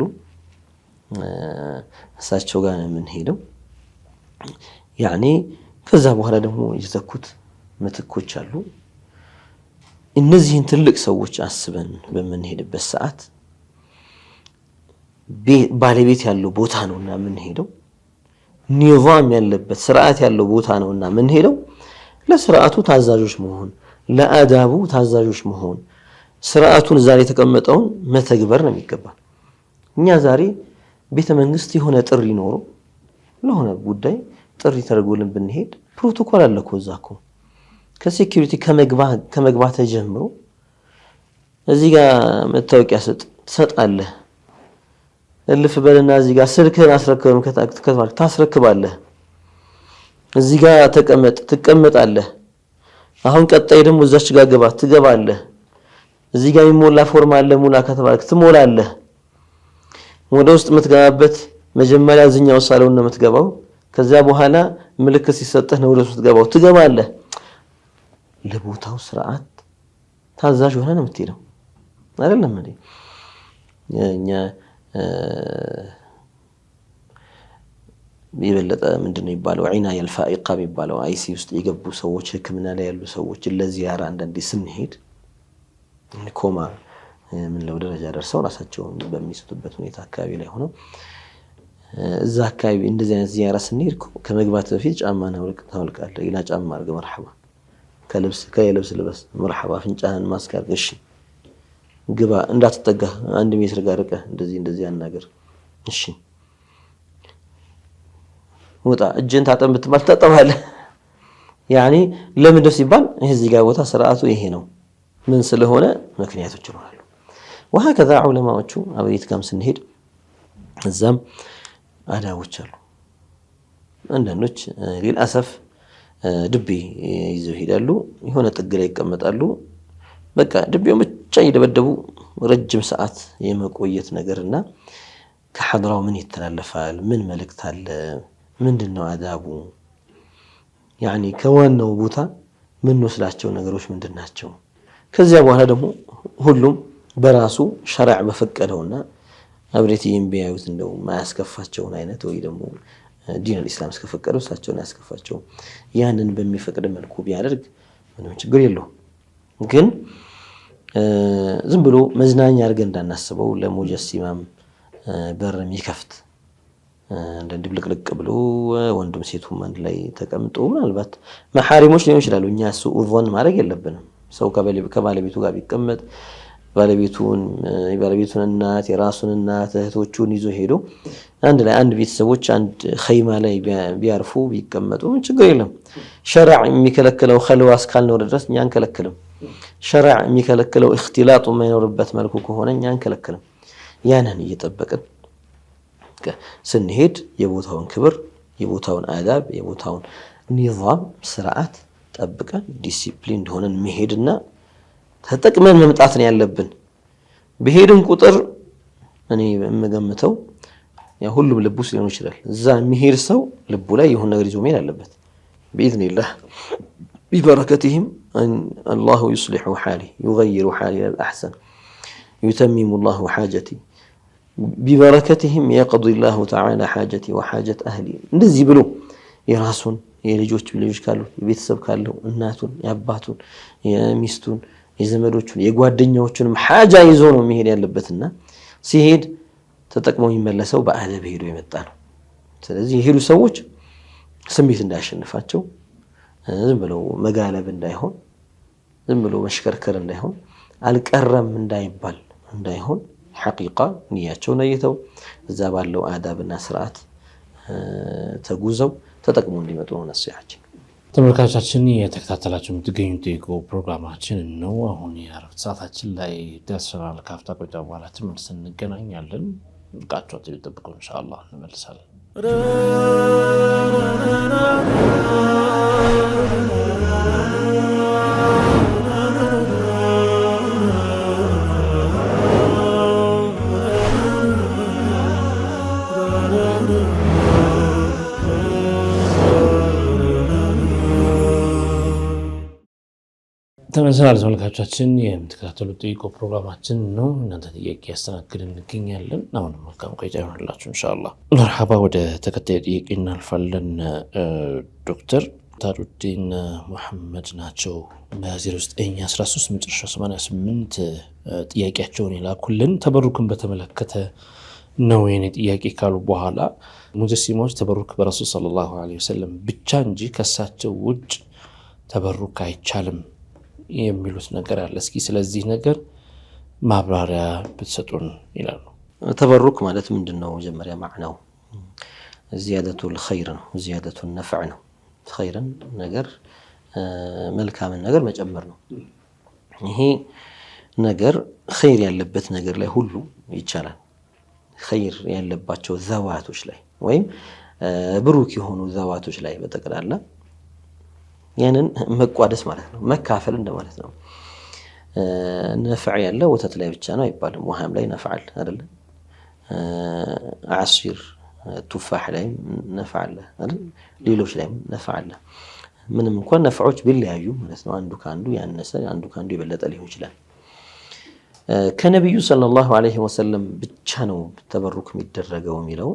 እሳቸው ጋር ነው የምንሄደው። ያኔ ከዛ በኋላ ደግሞ የተተኩት ምትኮች አሉ። እነዚህን ትልቅ ሰዎች አስበን በምንሄድበት ሰዓት ባለቤት ያለው ቦታ ነውና የምንሄደው፣ ኒዛም ያለበት ስርዓት ያለው ቦታ ነውና የምንሄደው። ለስርዓቱ ታዛዦች መሆን፣ ለአዳቡ ታዛዦች መሆን፣ ስርዓቱን ዛሬ የተቀመጠውን መተግበር ነው የሚገባ። እኛ ዛሬ ቤተ መንግስት የሆነ ጥሪ ኖሮ ለሆነ ጉዳይ ጥሪ ተደርጎልን ብንሄድ ፕሮቶኮል አለ እኮ እዛ እኮ ከሴኩሪቲ ከመግባት ጀምሮ እዚህ ጋር መታወቂያ ትሰጣለህ፣ እልፍ በልና እዚህ ጋር ስልክህን አስረክበም ታስረክባለህ፣ እዚህ ጋር ትቀመጣለህ። አሁን ቀጣይ ደግሞ እዛች ጋር ትገባለህ። እዚህ ጋር የሚሞላ ፎርም አለ ሙላ ከተባልክ ትሞላለህ። ወደ ውስጥ የምትገባበት መጀመሪያ እዚህኛው ሳሎን ነው የምትገባው። ከዚያ በኋላ ምልክት ሲሰጥህ ነው ወደ ውስጥ ትገባለህ። ለቦታው ስርዓት ታዛዥ ሆነ ነው የምትሄደው አይደለም እንዴ? እኛ የበለጠ ምንድነው ይባለው ዒናያ አልፋኢቃ የሚባለው አይሲ ውስጥ የገቡ ሰዎች ህክምና ላይ ያሉ ሰዎች ለዚያራ አንዳንዴ ስንሄድ ኮማ ምን ለው ደረጃ ደርሰው ራሳቸውን በሚስቱበት ሁኔታ አካባቢ ላይ ሆነው እዛ አካባቢ እንደዚህ አይነት ዚያራ ስንሄድ ከመግባት በፊት ጫማ ታወልቃለህ። ሌላ ጫማ አድርገህ መርሐባ ከልብስ ልበስ መርሐባ ፍንጫህን ማስካር እሺ ግባ እንዳትጠጋ 1 ሜትር ጋር ርቀህ እንደዚህ ያናገር እሺ ወጣ እጅን ታጠብ ብትባል ታጠባለህ ያኒ ለምን ደስ ይባል እዚህ ጋር ቦታ ስርዓቱ ይሄ ነው ምን ስለሆነ ምክንያቶች ይኖራሉ وهكذا ዑለማዎቹ አብሬት ጋም ስንሄድ እዛም አዳቦች አሉ አንዳንዶች ለልአሰፍ ድቤ ይዘው ሄዳሉ የሆነ ጥግ ላይ ይቀመጣሉ በቃ ድቤውን ብቻ ይደበደቡ ረጅም ሰዓት የመቆየት ነገርና ከሐድራው ምን ይተላለፋል ምን መልእክት አለ ምንድነው አዳቡ ያኒ ከዋናው ቦታ ምን ወስላቸው ነገሮች ምንድናቸው ከዚያ በኋላ ደግሞ ሁሉም በራሱ ሸሪዓ በፈቀደውና አብሬቲም ቢያዩት እንደው ማያስከፋቸውን አይነት ወይ ደግሞ ዲን الاسلام እስከፈቀደው ሳቸውን ያስከፋቸው ያንን በሚፈቅድ መልኩ ቢያደርግ ምንም ችግር የለውም ግን ዝም ብሎ መዝናኛ አድርገን እንዳናስበው ለሙጀሲማም በርም ይከፍት እንደ ድብልቅልቅ ብሎ ወንዱም ሴቱም አንድ ላይ ተቀምጦ ምናልባት መሐሪሞች ሊሆን ይችላሉ እኛ ሱኡን ማድረግ የለብንም ሰው ከባለቤቱ ጋር ቢቀመጥ ባለቤቱን እናት የራሱን እናት እህቶቹን ይዞ ሄዶ አንድ ላይ አንድ ቤተሰቦች አንድ ኸይማ ላይ ቢያርፉ ቢቀመጡ ምን ችግር የለም ሸሪዓ የሚከለክለው ኸልዋስ ካልኖር ድረስ እኛን ከለክልም ሸሪዓ የሚከለክለው اختلاط የማይኖርበት መልኩ ከሆነ እኛን ከለክልም ያንን እየጠበቅን ስንሄድ የቦታውን ክብር የቦታውን አዳብ የቦታውን ኒዛም ስርዓት ጠብቀን ዲሲፕሊን እንደሆነን መሄድና ተጠቅመን መምጣት ነው ያለብን በሄድን ቁጥር እኔ የምገምተው ያ ሁሉም ልቡ ሊሆን ይችላል እዛ የሚሄድ ሰው ልቡ ላይ የሆነ ነገር ይዞ መሄድ አለበት باذن الله ببركتهم ان الله يصلح حالي يغير حالي للاحسن يتمم الله حاجتي ببركتهم يقضي الله تعالى حاجتي وحاجه اهلي እንደዚህ ብሎ የራሱን ልጆች ካሉ ቤተሰብ ካለው እናቱን ያባቱን የሚስቱን የዘመዶቹን የጓደኛዎቹንም ሐጃ ይዞ ነው መሄድ ያለበትና ሲሄድ ተጠቅመው ይመለሰው በአደብ ሄዶ የመጣ ነው ስለዚህ የሄዱ ሰዎች ስሜት እንዳያሸንፋቸው ዝም ብለው መጋለብ እንዳይሆን ዝም ብለው መሽከርከር እንዳይሆን አልቀረም እንዳይሆን ሐቂቃ ንያቸውን አይተው እዛ ባለው አዳብና ስርዓት ተጉዘው ተጠቅመው እንዲመጡ ነው ነሲሐችን ተመልካቾቻችን የተከታተላችሁ የምትገኙት ፕሮግራማችን ነው አሁን የአረፍት ሰዓታችን ላይ ደርሰናል ካፍታ ቆይታ በኋላ ተመልሰን እንገናኛለን ልቃቸው ተጠብቁ ኢንሻአላህ እንመልሳለን ተመልሰናል ተመልካቾቻችን የምትከታተሉት ፕሮግራማችን ነው እናንተ ጥያቄ ያስተናግደን እንገኛለን አሁን መልካም ቆይታ ይሁንላችሁ ኢንሻአላህ መርሐባ ወደ ተከታይ ጥያቄ እናልፋለን ዶክተር ታሩዲን መሐመድ ናቸው በ0913 መጨረሻ 88 ጥያቄያቸውን ይላኩልን ተበሩክን በተመለከተ ነው የኔ ጥያቄ ካሉ በኋላ ሙጀሲሞች ተበሩክ በረሱል ሰለላሁ ዐለይሂ ወሰለም ብቻ እንጂ ከሳቸው ውጭ ተበሩክ አይቻልም የሚሉት ነገር አለ እስኪ ስለዚህ ነገር ማብራሪያ ብትሰጡን ይላሉ ተበሩክ ማለት ምንድነው መጀመሪያ ማዕናው زيادة الخير زيادة النفع ነው ኸይርን ነገር መልካምን ነገር መጨመር ነው ይሄ ነገር ኸይር ያለበት ነገር ላይ ሁሉ ይቻላል ኸይር ያለባቸው ዘዋቶች ላይ ወይም ብሩክ የሆኑ ዘዋቶች ላይ በተቀላላ ያንን መቋደስ ማለት ነው መካፈል እንደማለት ነው ነፍዕ ያለው ወተት ላይ ብቻ ነው አይባልም ውሃም ላይ ነፍዓል አይደል አሲር ቱፋህ ላይ ነፍዓል አይደል ሌሎች ላይ ነፍዓል ምንም እንኳን ነፍዖች ቢለያዩ ማለት ነው አንዱ ካንዱ ያነሰ አንዱ ካንዱ የበለጠ ሊሆን ይችላል ከነብዩ ሰለላሁ ዐለይሂ ወሰለም ብቻ ነው ተበሩክ የሚደረገው የሚለው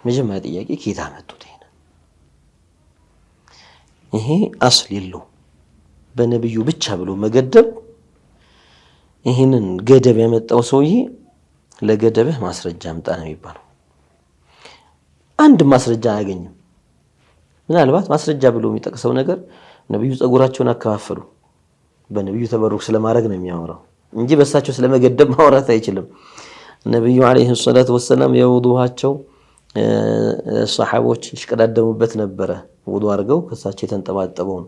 መጀመሪያ ጥያቄ ከየት አመጡት ይሄ አስል የለው በነብዩ ብቻ ብሎ መገደብ ይሄንን ገደብ ያመጣው ሰውዬ ለገደብህ ማስረጃ አምጣ ነው የሚባለው አንድ ማስረጃ አያገኝም ምናልባት ማስረጃ ብሎ የሚጠቅሰው ነገር ነብዩ ጸጉራቸውን አከፋፈሉ። በነብዩ ተበሩክ ስለማድረግ ነው የሚያወራው እንጂ በሳቸው ስለመገደብ ማውራት አይችልም። ነብዩ አለይሂ ሰላቱ ወሰለም የውዱሃቸው ሷሐቦች ይሽቀዳደሙበት ነበረ። ውዱ አድርገው ከሳቸው የተንጠባጠበውን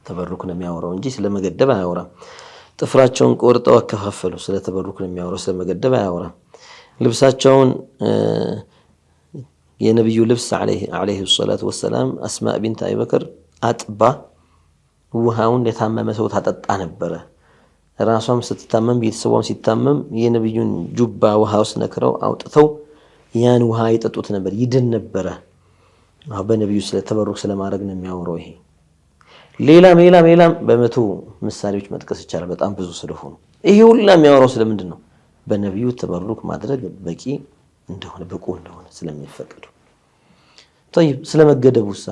ተበሩክ ነው የሚያወራው እንጂ ስለመገደብ አያወራም። ጥፍራቸውን ቆርጠው አከፋፈሉ። ስለ ተበሩክ ነው የሚያወራው፣ ስለመገደብ አያወራም። ልብሳቸውን የነብዩ ልብስ አለይሂ ሰላቱ ወሰላም አስማእ ቢንት አቢበክር አጥባ ውሃውን ለታመመ ሰው ታጠጣ ነበረ። ራሷም ስትታመም ቤተሰቧም ሲታመም የነብዩን ጁባ ውሃ ውስጥ ነክረው አውጥተው ያን ውሃ ይጠጡት ነበር፣ ይድን ነበረ። በነብዩ ስለ ተበሩክ ስለማድረግ ነው የሚያወራው። ይሄ ሌላም በመቶ ምሳሌዎች መጥቀስ ይቻላል፣ በጣም ብዙ ስለሆኑ። ይሄ ሁላ የሚያወራው ስለምንድን ነው? በነብዩ ተበሩክ ማድረግ በቂ እንደሆነ ብቁ እንደሆነ ስለሚፈቀዱ። طيب ስለመገደቡሳ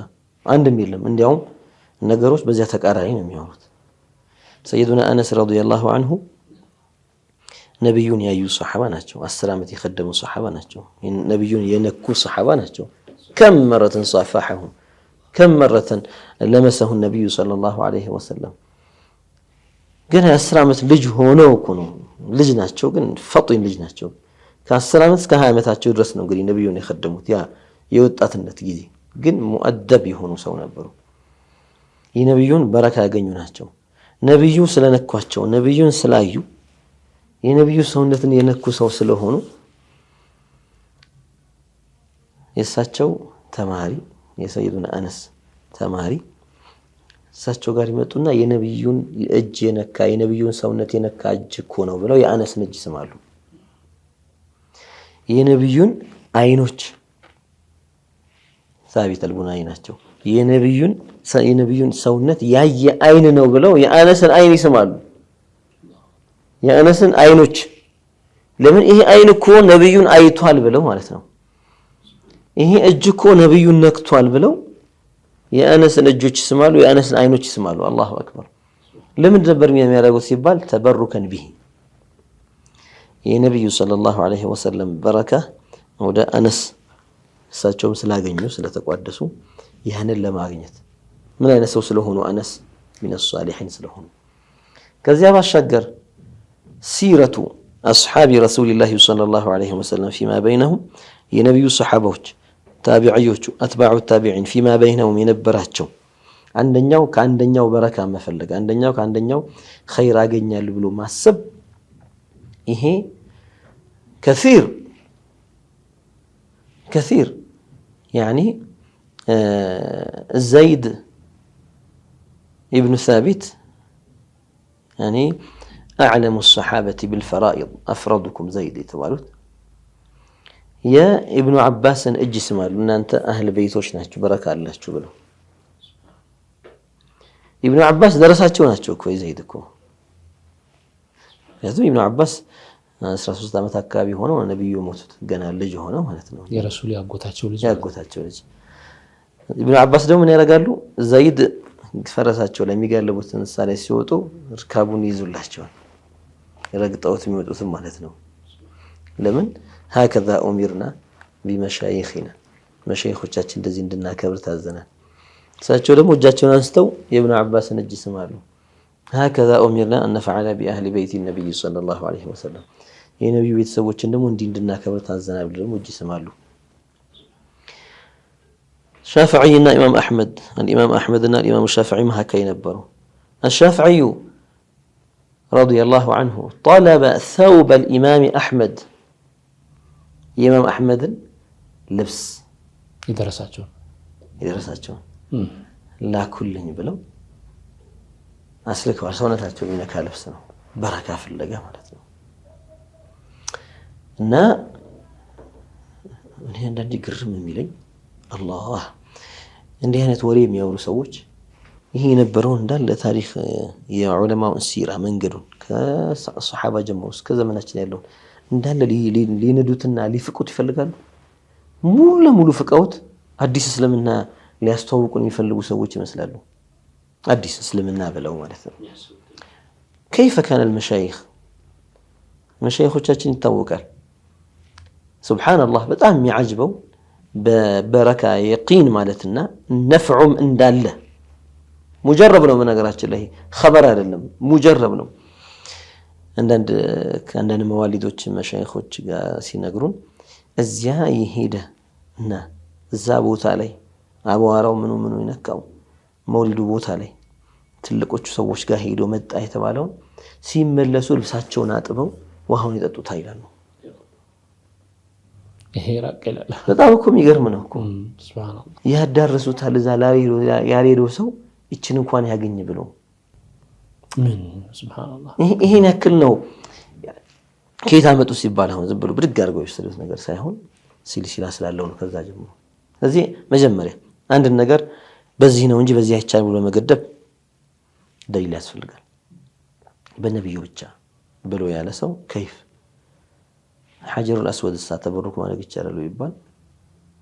አንድም የለም። እንዲያውም ነገሮች በዚያ ተቃራኒ ነው የሚሆኑት። ሰይዱና አነስ ረዲየላሁ ዐንሁ ነብዩን ያዩ ሱሐባ ናቸው። 10 ዓመት የከደሙ ሱሐባ ናቸው። ነብዩን የነኩ ሱሐባ ናቸው። كم مرة صافحهم كم مرة لمسه النبي صلى الله عليه وسلم ግን 10 ዓመት ልጅ ሆነው እኮ ነው። ልጅ ናቸው ግን ፈጡን ልጅ ናቸው። ከ10 ዓመት እስከ 20 ዓመታቸው ድረስ ነው እንግዲህ ነብዩን የከደሙት። ያ የወጣትነት ጊዜ ግን ሙአደብ የሆኑ ሰው ነበሩ። የነብዩን በረካ ያገኙ ናቸው። ነብዩ ስለነኳቸው ነብዩን ስላዩ የነብዩ ሰውነትን የነኩ ሰው ስለሆኑ የሳቸው ተማሪ የሰይዱና አነስ ተማሪ እሳቸው ጋር ይመጡና የነብዩን እጅ የነካ የነብዩን ሰውነት የነካ እጅ እኮ ነው ብለው የአነስን እጅ ይስማሉ። የነብዩን አይኖች ሳቢት አልቡናይ ናቸው። የነብዩን ሰውነት ያየ አይን ነው ብለው የአነስን አይን ይስማሉ። የአነስን አይኖች ለምን ይሄ አይን እኮ ነብዩን አይቷል ብለው ማለት ነው። ይሄ እጅ እኮ ነብዩን ነክቷል ብለው የአነስን እጆች ይስማሉ፣ የአነስን አይኖች ይስማሉ። አላሁ አክበር። ለምን ነበር የሚያደርጉት ሲባል ተበሩከን ቢሂ የነብዩ ሰለላሁ ዐለይሂ ወሰለም በረካ ወደ አነስ እሳቸውም ስላገኙ ስለተቋደሱ ያንን ለማግኘት ምን አይነት ሰው ስለሆኑ አነስ ሚነ ሷሊሒን ስለሆኑ። ከዚያ ባሻገር ሲረቱ አስሓቢ ረሱሊላሂ ሰለላሁ ዐለይሂ ወሰለም ፊማ በይነሁም የነብዩ ሰሓባዎች ታቢዕዮቹ አትባዑ ታቢዒን ፊማ በይነሁም የነበራቸው አንደኛው ከአንደኛው በረካ መፈለግ፣ አንደኛው ከአንደኛው ኸይር አገኛሉ ብሎ ማሰብ ይሄ كثير يعني زيد ابن ثابت يعني أعلم الصحابة بالفرائض أفرضكم زيد يتوالد يا ابن عباس اجي سمال ان انت اهل بيتوش ناتشو بركه الله بلو ابن عباس درساتشو ناتشو كوي زيد እኮ ያዙ ابن عباس 13 ዓመት አካባቢ ሆነው ነብዩ ሞቱት ገና ልጅ ሆነው ማለት ነው። የረሱል ያጎታቸው ልጅ ابن عباس ደግሞ ምን ያደርጋሉ? ዘይድ ፈረሳቸው ላይ የሚጋለቡትን ምሳሌ ሲወጡ ርካቡን ይዙላቸዋል፣ ረግጠውት የሚወጡት ማለት ነው። ለምን هكذا أمرنا بمشايخنا مشايخوቻችን እንደዚህ እንድናከብር ታዘናል። እሳቸው ደግሞ እጃቸውን አንስተው የኢብኑ አባስን እጅ ይስማሉ። هكذا أمرنا أن نفعل بأهل بيت النبي صلى الله عليه وسلم የነብዩ ቤተሰቦችን ደግሞ እንዲህ እንድናከብር ታዘናል ብለው ደግሞ እጅ ይስማሉ። ሻፊዒና ኢማም አሕመድ الإمام أحمد እና الإمام الشافعي መካከል ነበሩ። الشافعي رضي الله عنه طلب ثوب الإمام أحمد የኢማም አሕመድን ልብስ ይደረሳቸው ላኩልኝ ብለው አስልከዋል። ሰውነታቸው የሚነካ ልብስ ነው፣ በረካ ፍለጋ ማለት ነው። እና እኔ አንዳንዴ ግርም የሚለኝ አላህ እንዲህ አይነት ወሬ የሚያወሩ ሰዎች ይሄ የነበረውን እንዳለ ታሪክ የዑለማውን ሲራ መንገዱን ከሰሓባ ጀምሮ እስከ ዘመናችን ያለውን እንዳለ ሊነዱትና ሊፍቁት ይፈልጋሉ። ሙሉ ለሙሉ ፍቀውት አዲስ እስልምና ሊያስተዋውቁን የሚፈልጉ ሰዎች ይመስላሉ። አዲስ እስልምና ብለው ማለት ነው። كيف كان المشايخ መሻይኾቻችን ይታወቃል። ሱብሃንአላህ በጣም የሚያጅበው በበረካ የቂን ማለትና ነፍዑም እንዳለ ሙጀረብ ነው በነገራችን ላይ ኸበር አይደለም ሙጀረብ ነው። አንዳንድ መዋሊዶች መሻይኾች ጋር ሲነግሩን እዚያ የሄደ እና እዛ ቦታ ላይ አቧራው ምኑ ይነካው መውሊዱ ቦታ ላይ ትልቆቹ ሰዎች ጋር ሄዶ መጣ የተባለውን ሲመለሱ ልብሳቸውን አጥበው ውሃውን ይጠጡት ይላሉ። ይሄ ራቅ ይላል። በጣም እኮ የሚገርም ነው እኮ ሱብሃንአላህ። ያዳርሱታል እዛ ያልሄደው ሰው ይችን እንኳን ያገኝ ብሎ ምን ሱብሃንአላህ። ይሄን ያክል ነው። ከየት አመጡ ሲባል አሁን ዝም ብሎ ብድግ አድርገው የወሰዱት ነገር ሳይሆን ሲልሲላ ስላለው ነው። ከዛ ጀምሮ ስለዚህ መጀመሪያ አንድ ነገር በዚህ ነው እንጂ በዚህ አይቻልም ብሎ መገደብ ደሊል ያስፈልጋል። በነብዩ ብቻ ብሎ ያለ ሰው ከይፍ ሐጀሩል አስወድ ተበሩክ ማድረግ ይቻላል ይባል?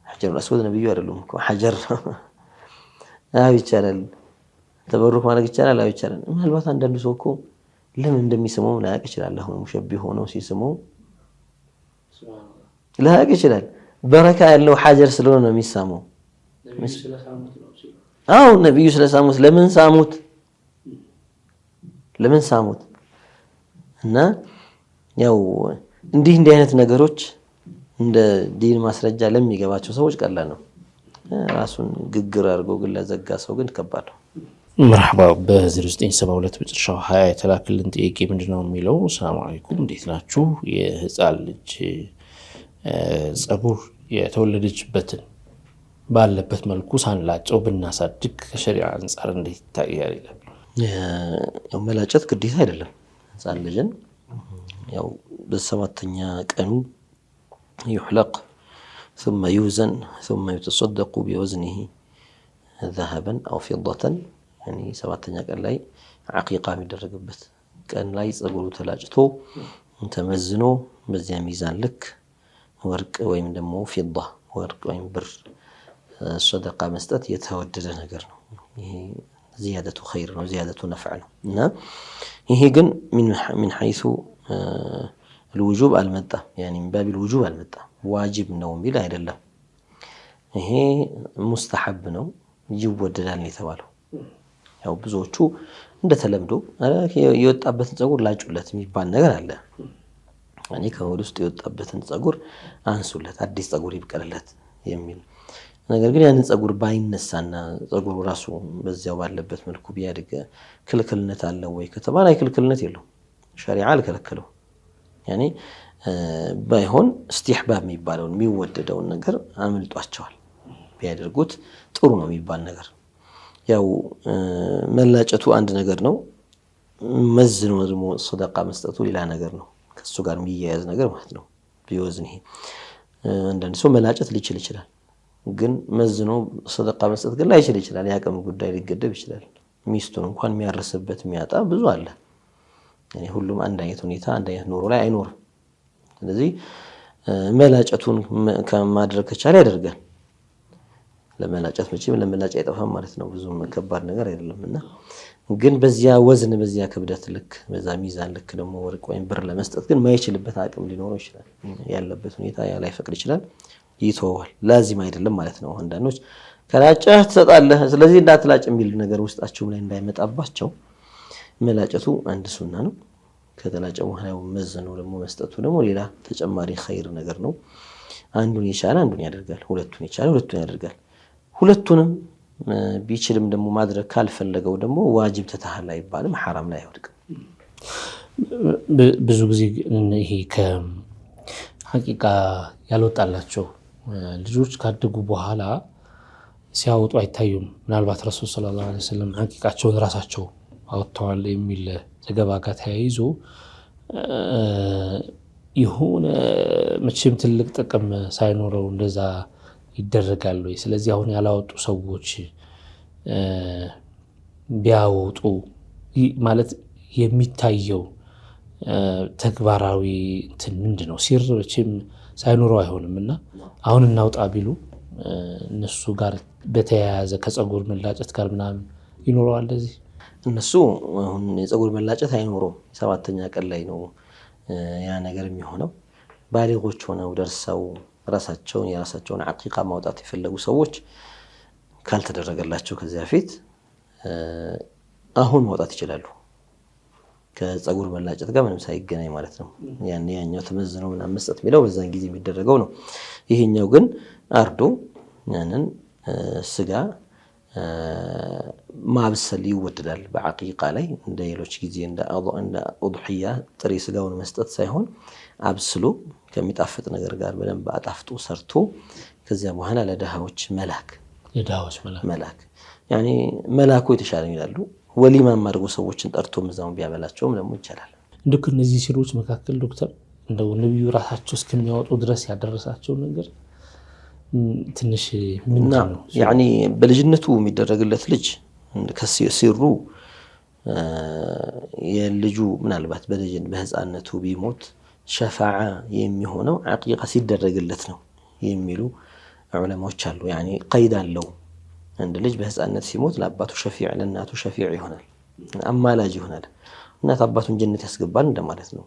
ሐጀሩል አስወድ ነብዩ አይደሉም እኮ ሐጀር ይቻላል። ተበሩክ ማድረግ ይቻላል ይቻላል። ምናልባት አንዳንዱ ሰው እኮ ለምን እንደሚስመው ላያቅ ይችላል። አሁን ሙሸቢህ ሆነው ሲስመው ላያቅ ይችላል። በረካ ያለው ሐጀር ስለሆነ ነው የሚሳመው። አዎ ነብዩ ስለሳሙት ለምን ሳሙት? እና ያው እንዲህ አይነት ነገሮች እንደ ዲን ማስረጃ ለሚገባቸው ሰዎች ቀላል ነው። ራሱን ግግር አድርጎ ግን ለዘጋ ሰው ግን ከባድ ነው። መርሐባ በ0972 መጨረሻው 20 የተላክልን ጥያቄ ምንድነው የሚለው? ሰላም አለይኩም እንዴት ናችሁ? የህፃን ልጅ ጸጉር የተወለደችበትን ባለበት መልኩ ሳንላጨው ብናሳድግ ከሸሪዓ አንፃር እንዴት ይታያል ይላል። ያው መላጨት ግዴታ አይደለም። ህፃን ልጅን ያው በሰባተኛ ቀኑ ይحلق ثم يوزن ثم يتصدق بوزنه ذهبا أو فضة يعني ሰባተኛ ቀን ላይ አቂቃ የሚደረግበት ቀን ላይ ጸጉሩ ተላጭቶ ተመዝኖ በዚያ ሚዛን ልክ ወርቅ ወይም ደግሞ ፊዳ ወርቅ ወይም ብር ሰደቃ መስጠት የተወደደ ነገር ነው። ይሄ زيادة خير ነው፣ زيادة نفع ነው። እና ይሄ ግን من حيث الوجوب አልመጣም። يعني من باب الوجوب አልመጣም። ዋጅብ ነው ቢል አይደለም። ይሄ ሙስተሐብ ነው፣ ይወደዳል የተባለው። ያው ብዙዎቹ እንደተለምዶ የወጣበትን ጸጉር ላጩለት የሚባል ነገር አለ። ያኔ ከወድ ውስጥ የወጣበትን ጸጉር አንሱለት፣ አዲስ ጸጉር ይብቀልለት የሚል ነገር ግን ያንን ጸጉር ባይነሳና ጸጉሩ ራሱ በዚያው ባለበት መልኩ ቢያድግ ክልክልነት አለው ወይ ከተባለ ክልክልነት የለው። ሸሪዓ አልከለከለው። ያኔ ባይሆን እስቲህባብ የሚባለውን የሚወደደውን ነገር አምልጧቸዋል። ቢያደርጉት ጥሩ ነው የሚባል ነገር ያው መላጨቱ አንድ ነገር ነው። መዝኖ ደግሞ ሰደቃ መስጠቱ ሌላ ነገር ነው። ከሱ ጋር የሚያያዝ ነገር ማለት ነው። ቢወዝን ይሄ አንዳንድ ሰው መላጨት ሊችል ይችላል። ግን መዝኖ ሰደቃ መስጠት ግን ላይችል ይችላል። የአቅም ጉዳይ ሊገደብ ይችላል። ሚስቱን እንኳን የሚያርስበት የሚያጣ ብዙ አለ። ያኔ ሁሉም አንድ አይነት ሁኔታ አንድ አይነት ኑሮ ላይ አይኖርም። ስለዚህ መላጨቱን ከማድረግ ከቻለ ያደርጋል። ለመላጨት መቼም ለመላጫ አይጠፋም ማለት ነው። ብዙም ከባድ ነገር አይደለምና ግን በዚያ ወዝን በዚያ ክብደት ልክ በዛ ሚዛን ልክ ደግሞ ወርቅ ወይም ብር ለመስጠት ግን ማይችልበት አቅም ሊኖረው ይችላል። ያለበት ሁኔታ ላይ ፈቅድ ይችላል፣ ይተዋል። ላዚም አይደለም ማለት ነው። አንዳንዶች ከላጨህ ትሰጣለህ ስለዚህ እንዳትላጭ የሚል ነገር ውስጣቸው ላይ እንዳይመጣባቸው መላጨቱ አንድ ሱና ነው። ከተላጨ በኋላ መዝኖ ደግሞ መስጠቱ ደግሞ ሌላ ተጨማሪ ኸይር ነገር ነው። አንዱን የቻለ አንዱን ያደርጋል፣ ሁለቱን የቻለ ሁለቱን ያደርጋል። ሁለቱንም ቢችልም ደግሞ ማድረግ ካልፈለገው ደግሞ ዋጅብ ተታህል አይባልም፣ ሐራም ላይ አይወድቅም። ብዙ ጊዜ ይሄ ከሐቂቃ ያልወጣላቸው ልጆች ካደጉ በኋላ ሲያወጡ አይታዩም። ምናልባት ረሱል ሰለላሁ ዐለይሂ ወሰለም ሐቂቃቸውን ራሳቸው አወጥተዋል የሚል ዘገባ ጋር ተያይዞ የሆነ መቼም ትልቅ ጥቅም ሳይኖረው እንደዛ ይደረጋል ወይ? ስለዚህ አሁን ያላወጡ ሰዎች ቢያወጡ ማለት የሚታየው ተግባራዊ እንትን ምንድነው? ሲር መቼም ሳይኖረው አይሆንም እና አሁን እናውጣ ቢሉ እነሱ ጋር በተያያዘ ከጸጉር መላጨት ጋር ምናምን ይኖረዋል። እንደዚህ እነሱ አሁን የጸጉር መላጨት አይኖረውም። ሰባተኛ ቀን ላይ ነው ያ ነገር የሚሆነው። ባሊጎች ሆነው ደርሰው የራሳቸውን አቂቃ ማውጣት የፈለጉ ሰዎች ካልተደረገላቸው ከዚያ ፊት አሁን ማውጣት ይችላሉ። ከፀጉር መላጨት ጋር ምንም ሳይገናኝ ማለት ነው። ያኛው ተመዝኖ ምናምን መስጠት የሚለው በዛን ጊዜ የሚደረገው ነው። ይሄኛው ግን አርዶ ያንን ስጋ ማብሰል ይወደዳል። በዐቂቃ ላይ እንደ ሌሎች ጊዜ እንደ ኡድሕያ ጥሬ ስጋውን መስጠት ሳይሆን አብስሎ ከሚጣፍጥ ነገር ጋር በደንብ አጣፍጦ ሰርቶ ከዚያ በኋላ ለድሃዎች መላክ ያኔ መላኩ የተሻለ ይላሉ። ወሊማም አድርጎ ሰዎችን ጠርቶ ምዛውን ቢያበላቸውም ደግሞ ይቻላል። እንደው ከነዚህ ሲሮች መካከል ዶክተር እንደው ነብዩ ራሳቸው እስከሚያወጡ ድረስ ያደረሳቸው ነገር ትንሽ ምንድን ነው? ያኔ በልጅነቱ የሚደረግለት ልጅ ከሲሩ የልጁ ምናልባት በህፃነቱ ቢሞት ሸፋዓ የሚሆነው ዐቂቃ ሲደረግለት ነው የሚሉ ዑለማዎች አሉ። ያኔ ቀይድ አለው። አንድ ልጅ በህፃነት ሲሞት ለአባቱ ሸፊዕ ለእናቱ ሸፊዕ ይሆናል፣ አማላጅ ይሆናል። እናት አባቱን ጀነት ያስገባል እንደማለት ነው፣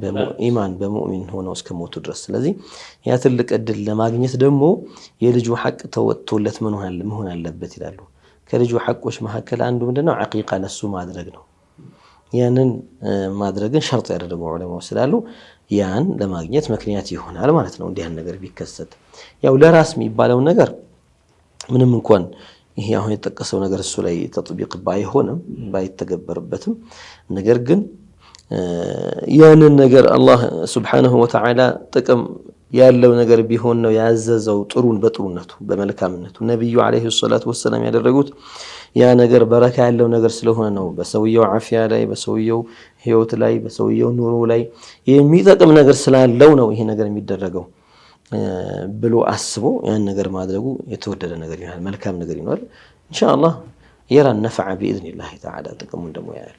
በኢማን በሙእሚን ሆነው እስከሞቱ ድረስ። ስለዚህ ያ ትልቅ እድል ለማግኘት ደግሞ የልጁ ሐቅ ተወጥቶለት መሆን አለበት ይላሉ። ከልጁ ሐቆች መካከል አንዱ ምንድነው? ዐቂቃ ለሱ ማድረግ ነው። ያንን ማድረግን ሸርጥ ያደረጉ ዑለማዎች ስላሉ ያን ለማግኘት ምክንያት ይሆናል ማለት ነው። እንዲህ ነገር ቢከሰት ያው ለራስ የሚባለው ነገር ምንም እንኳን ይሄ አሁን የተጠቀሰው ነገር እሱ ላይ ተጥቢቅ ባይሆንም ባይተገበርበትም፣ ነገር ግን ያንን ነገር አላህ ሱብሓነሁ ወተዓላ ጥቅም ያለው ነገር ቢሆን ነው ያዘዘው። ጥሩን በጥሩነቱ በመልካምነቱ ነብዩ አለይሂ ሰላቱ ወሰላም ያደረጉት ያ ነገር በረካ ያለው ነገር ስለሆነ ነው። በሰውየው ዓፊያ ላይ፣ በሰውየው ህይወት ላይ፣ በሰውየው ኑሮ ላይ የሚጠቅም ነገር ስላለው ነው ይሄ ነገር የሚደረገው ብሎ አስቦ ያን ነገር ማድረጉ የተወደደ ነገር ይሆናል፣ መልካም ነገር ይኖራል። ኢንሻአላህ የራን ነፈዐ ቢኢዝኒላህ ተዓላ ጥቅሙን ደግሞ ያያል።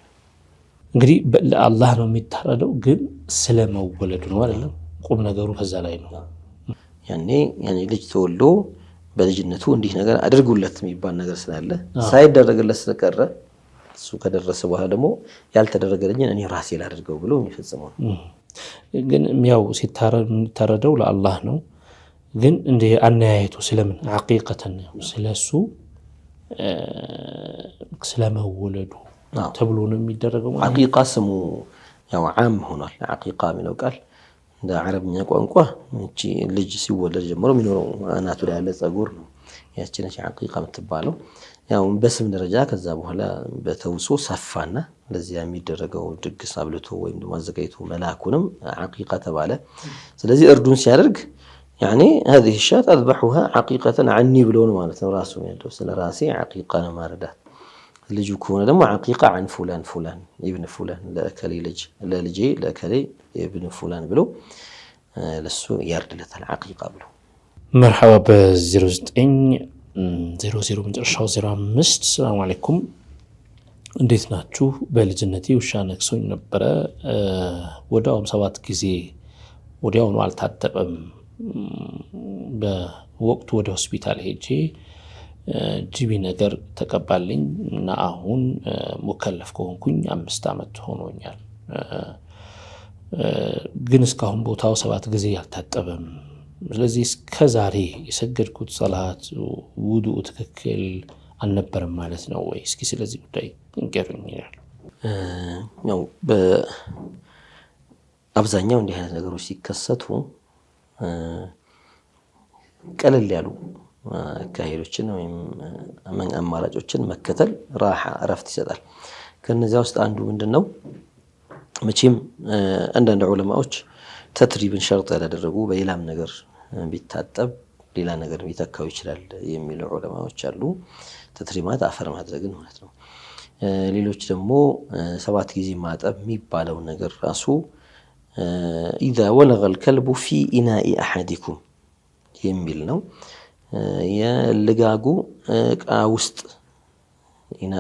እንግዲህ ለአላህ ነው የሚታረደው፣ ግን ስለመወለዱ ነው አይደለም። ቁም ነገሩ ከዛ ላይ ነው። ያኔ ልጅ ተወልዶ በልጅነቱ እንዲህ ነገር አድርጉለት የሚባል ነገር ስላለ ሳይደረግለት ስለቀረ እሱ ከደረሰ በኋላ ደግሞ ያልተደረገልኝን እኔ ራሴ ላድርገው ብሎ የሚፈጽመው ነው። ግን ያው ሲታረደው ለአላህ ነው። ግን እንደ አነያየቱ ስለምን ዐቂቀተን ነው ስለሱ ስለመወለዱ ተብሎ ነው የሚደረገው። ዐቂቃ ስሙ ያው ዓም ሆኗል። ዐቂቃ የሚለው ቃል እንደ አረብኛ ቋንቋ እቺ ልጅ ሲወለድ ጀምሮ የሚኖረው አናቱ ላይ ያለ ፀጉር ነው። ያቺ ነች ዐቂቃ የምትባለው። ያው በስም ደረጃ ከዛ በኋላ በተውሶ ሰፋና ለዚያ የሚደረገው ድግስ አብልቶ ወይም ደግሞ አዘጋጅቶ መላኩንም ዐቂቃ ተባለ። ስለዚህ እርዱን ሲያደርግ ያኔ هذه الشاة اذبحها عقيقة عني ብሎ ነው ማለት ነው። ራሱ ያለው ስለ ራሴ ዐቂቃ ነው ማረዳት። ልጁ ከሆነ ደግሞ ዐቂቃ عن فلان فلان ابن فلان ለከሌ ልጅ ለልጄ ለከሌ ابن فلان ብሎ ለሱ ያርድለታል ዐቂቃ ብሎ። መርሐባ በ0900 መጨረሻው 05 ሰላም አለይኩም እንዴት ናችሁ? በልጅነቴ ውሻ ነክሶኝ ነበረ። ወዲያውም 7 ጊዜ ወዲያውኑ አልታጠበም። በወቅቱ ወደ ሆስፒታል ሄጄ ጂቢ ነገር ተቀባልኝ እና አሁን ሙከለፍ ከሆንኩኝ 5 ዓመት ሆኖኛል። ግን እስካሁን ቦታው 7 ጊዜ አልታጠበም። ስለዚህ እስከዛሬ የሰገድኩት ሰላት ውዱእ ትክክል አልነበረም ማለት ነው ወይ? እስኪ ስለዚህ ጉዳይ እንገሩኝ ይላል። ያው በአብዛኛው እንዲህ አይነት ነገሮች ሲከሰቱ ቀለል ያሉ አካሄዶችን ወይም አማራጮችን መከተል ራሓ እረፍት ይሰጣል። ከነዚያ ውስጥ አንዱ ምንድነው? መቼም አንዳንድ ዑለማዎች ተትሪብን ሸርጥ ያላደረጉ በሌላም ነገር ቢታጠብ ሌላ ነገር ሊተካው ይችላል የሚሉ ዑለማዎች አሉ። ተትሪማት አፈር ማድረግን ማለት ነው። ሌሎች ደግሞ 7 ጊዜ ማጠብ የሚባለው ነገር ራሱ إذا ولغ الكلب في إناء أحدكم የሚል ነው። የልጋጉ ዕቃ ውስጥ ኢና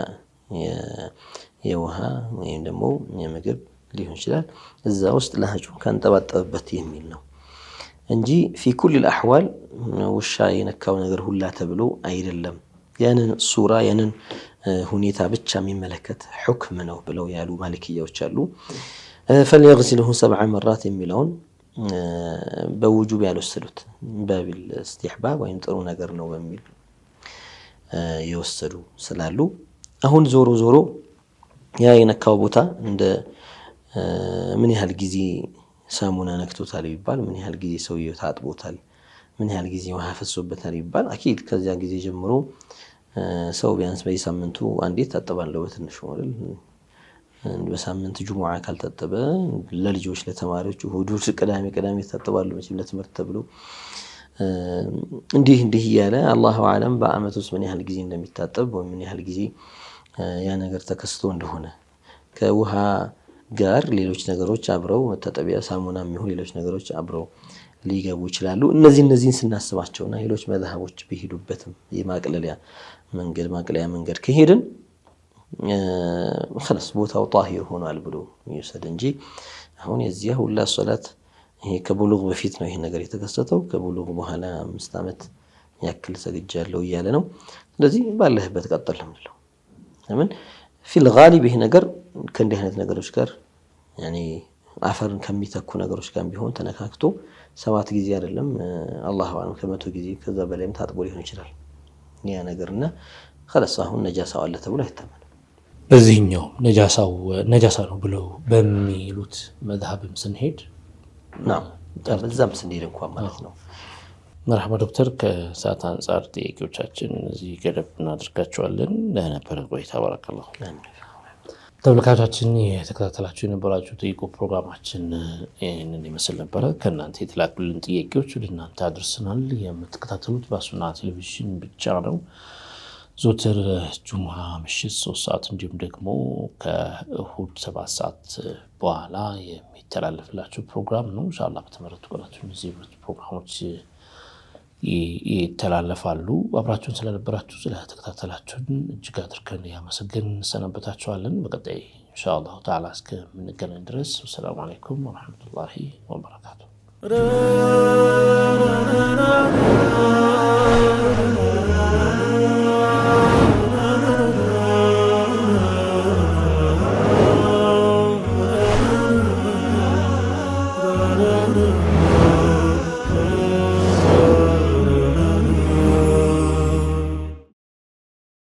የውሃ ወይም ደግሞ የምግብ ሊሆን ይችላል እዛ ውስጥ ለሃጩን ካንጠባጠበበት የሚል ነው እንጂ في كل الأحوال ውሻ የነካው ነገር ሁላ ተብሎ አይደለም። ያንን ሱራ ያንን ሁኔታ ብቻ የሚመለከት ሁክም ነው ብለው ያሉ ማሊክያዎች አሉ። فليغسله 7 مرات የሚለውን በውጁብ ያልወሰዱት በቢል استحباب ወይም ጥሩ ነገር ነው በሚል የወሰዱ ስላሉ አሁን ዞሮ ያ የነካው ቦታ እንደ ምን ያህል ጊዜ ሳሙና ነክቶታል ይባል፣ ምን ያህል ጊዜ ሰውየው ታጥቦታል፣ ምን ያህል ጊዜ ውሃ ፈሶበታል ይባል። አኪድ ከዚያ ጊዜ ጀምሮ ሰው ቢያንስ በየሳምንቱ አንዴ ታጠባለው በትንሹ አይደል? በሳምንት ጁሙዓ ካልታጠበ ለልጆች ለተማሪዎች እሁድ ቅዳሜ ታጠባሉ መቼም ለትምህርት ተብሎ እንዲህ እያለ አላሁ አለም በአመት ውስጥ ምን ያህል ጊዜ እንደሚታጠብ ወይ ምን ያህል ጊዜ ያ ነገር ተከስቶ እንደሆነ ከውሃ ጋር ሌሎች ነገሮች አብረው መታጠቢያ ሳሙና የሚሆን ሌሎች ነገሮች አብረው ሊገቡ ይችላሉ። እነዚህን ስናስባቸውና ሌሎች መዝሀቦች ቢሄዱበትም የማቅለያ መንገድ ከሄድን خلاص ቦታው ጣሂር ሆኗል ብሎ ይወሰድ እንጂ አሁን የዚያ ሁላ ሶላት ይሄ ከቡሉግ በፊት ነው ይሄ ነገር የተከሰተው፣ ከቡሉግ በኋላ 5 አመት ያክል ሰግጃለሁ እያለ ነው። ስለዚህ ባለህበት ቀጥል ነው። ለምን ፊል ጋሊብ ይሄ ነገር ከእንዲህ አይነት ነገሮች ጋር ያኔ አፈርን ከሚተኩ ነገሮች ጋር ቢሆን ተነካክቶ 7 ጊዜ አይደለም አላሁ አለም ከ100 ጊዜ ከዛ በላይም ታጥቦ ሊሆን ይችላል ያ ነገርና خلاص አሁን ነጃሳው አለ ተብሎ አይተማመን። በዚህኛው ነጃሳ ነው ብለው በሚሉት መዝሀብም ስንሄድ በዛም ስንሄድ እንኳን ማለት ነው። መርሐባ ዶክተር፣ ከሰዓት አንፃር ጥያቄዎቻችን እዚህ ገደብ እናደርጋቸዋለን። ለነበረ ቆይታ ባረከላሁ። ተመልካቾቻችን የተከታተላችሁ የነበራችሁ ጠይቁ ፕሮግራማችን ይህንን ይመስል ነበረ። ከእናንተ የተላኩልን ጥያቄዎች ወደ እናንተ አድርሰናል። የምትከታተሉት በሱና ቴሌቪዥን ብቻ ነው። ዞትር ጁሙዓ ምሽት 3 ሰዓት እንዲሁም ደግሞ ከእሁድ 7 ሰዓት በኋላ የሚተላለፍላችሁ ፕሮግራም ነው። ኢንሻአላህ በተመረጡ ቀናት እነዚህ ፕሮግራሞች ይተላለፋሉ። አብራችሁን ስለነበራችሁ ስለተከታተላችሁን እጅግ አድርገን ያመሰግን እንሰናበታችኋለን። በቀጣይ ኢንሻአላህ ተዓላ እስከምንገናኝ ድረስ ሰላም አለይኩም ወራህመቱላሂ ወበረካቱ።